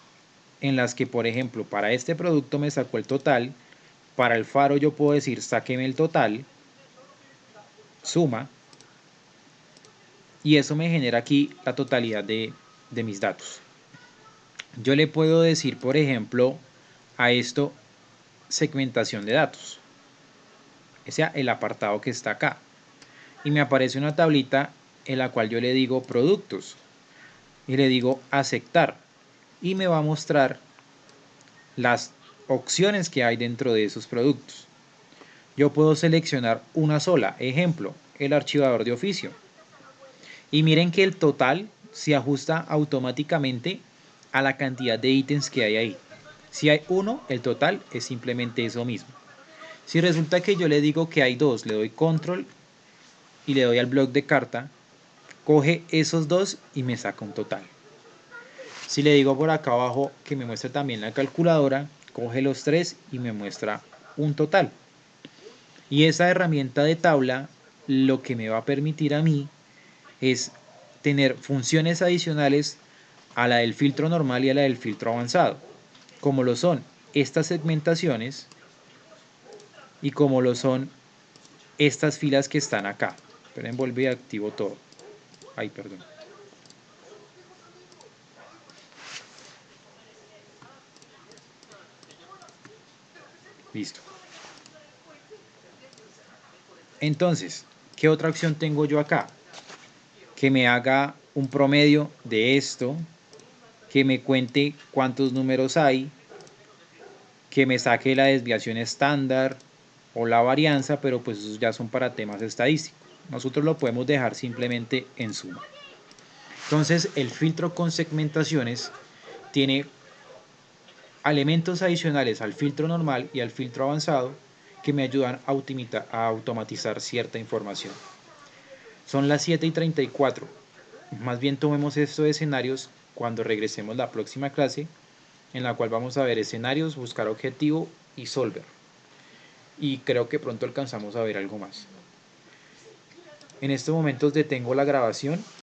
en las que, por ejemplo, para este producto me sacó el total. Para el faro yo puedo decir sáqueme el total, suma, y eso me genera aquí la totalidad de mis datos. Yo le puedo decir, por ejemplo, a esto segmentación de datos. sea el apartado que está acá. Y me aparece una tablita en la cual yo le digo productos y le digo aceptar y me va a mostrar las opciones que hay dentro de esos productos. Yo puedo seleccionar una sola, ejemplo, el archivador de oficio. Y miren que el total se ajusta automáticamente a la cantidad de ítems que hay ahí. Si hay uno, el total es simplemente eso mismo. Si resulta que yo le digo que hay dos, le doy control y le doy al bloc de carta, coge esos dos y me saca un total. Si le digo por acá abajo que me muestre también la calculadora, coge los tres y me muestra un total. Y esa herramienta de tabla lo que me va a permitir a mí es tener funciones adicionales a la del filtro normal y a la del filtro avanzado, como lo son estas segmentaciones y como lo son estas filas que están acá. Esperen, vuelvo y activo todo. Ay, perdón. Listo. Entonces, ¿qué otra opción tengo yo acá? Que me haga un promedio de esto, que me cuente cuántos números hay, que me saque la desviación estándar o la varianza, pero pues esos ya son para temas estadísticos. Nosotros lo podemos dejar simplemente en suma. Entonces el filtro con segmentaciones tiene elementos adicionales al filtro normal y al filtro avanzado que me ayudan a automatizar cierta información. Son las 7:34. Más bien tomemos estos escenarios cuando regresemos la próxima clase, en la cual vamos a ver escenarios, buscar objetivo y solver. Y creo que pronto alcanzamos a ver algo más. En estos momentos detengo la grabación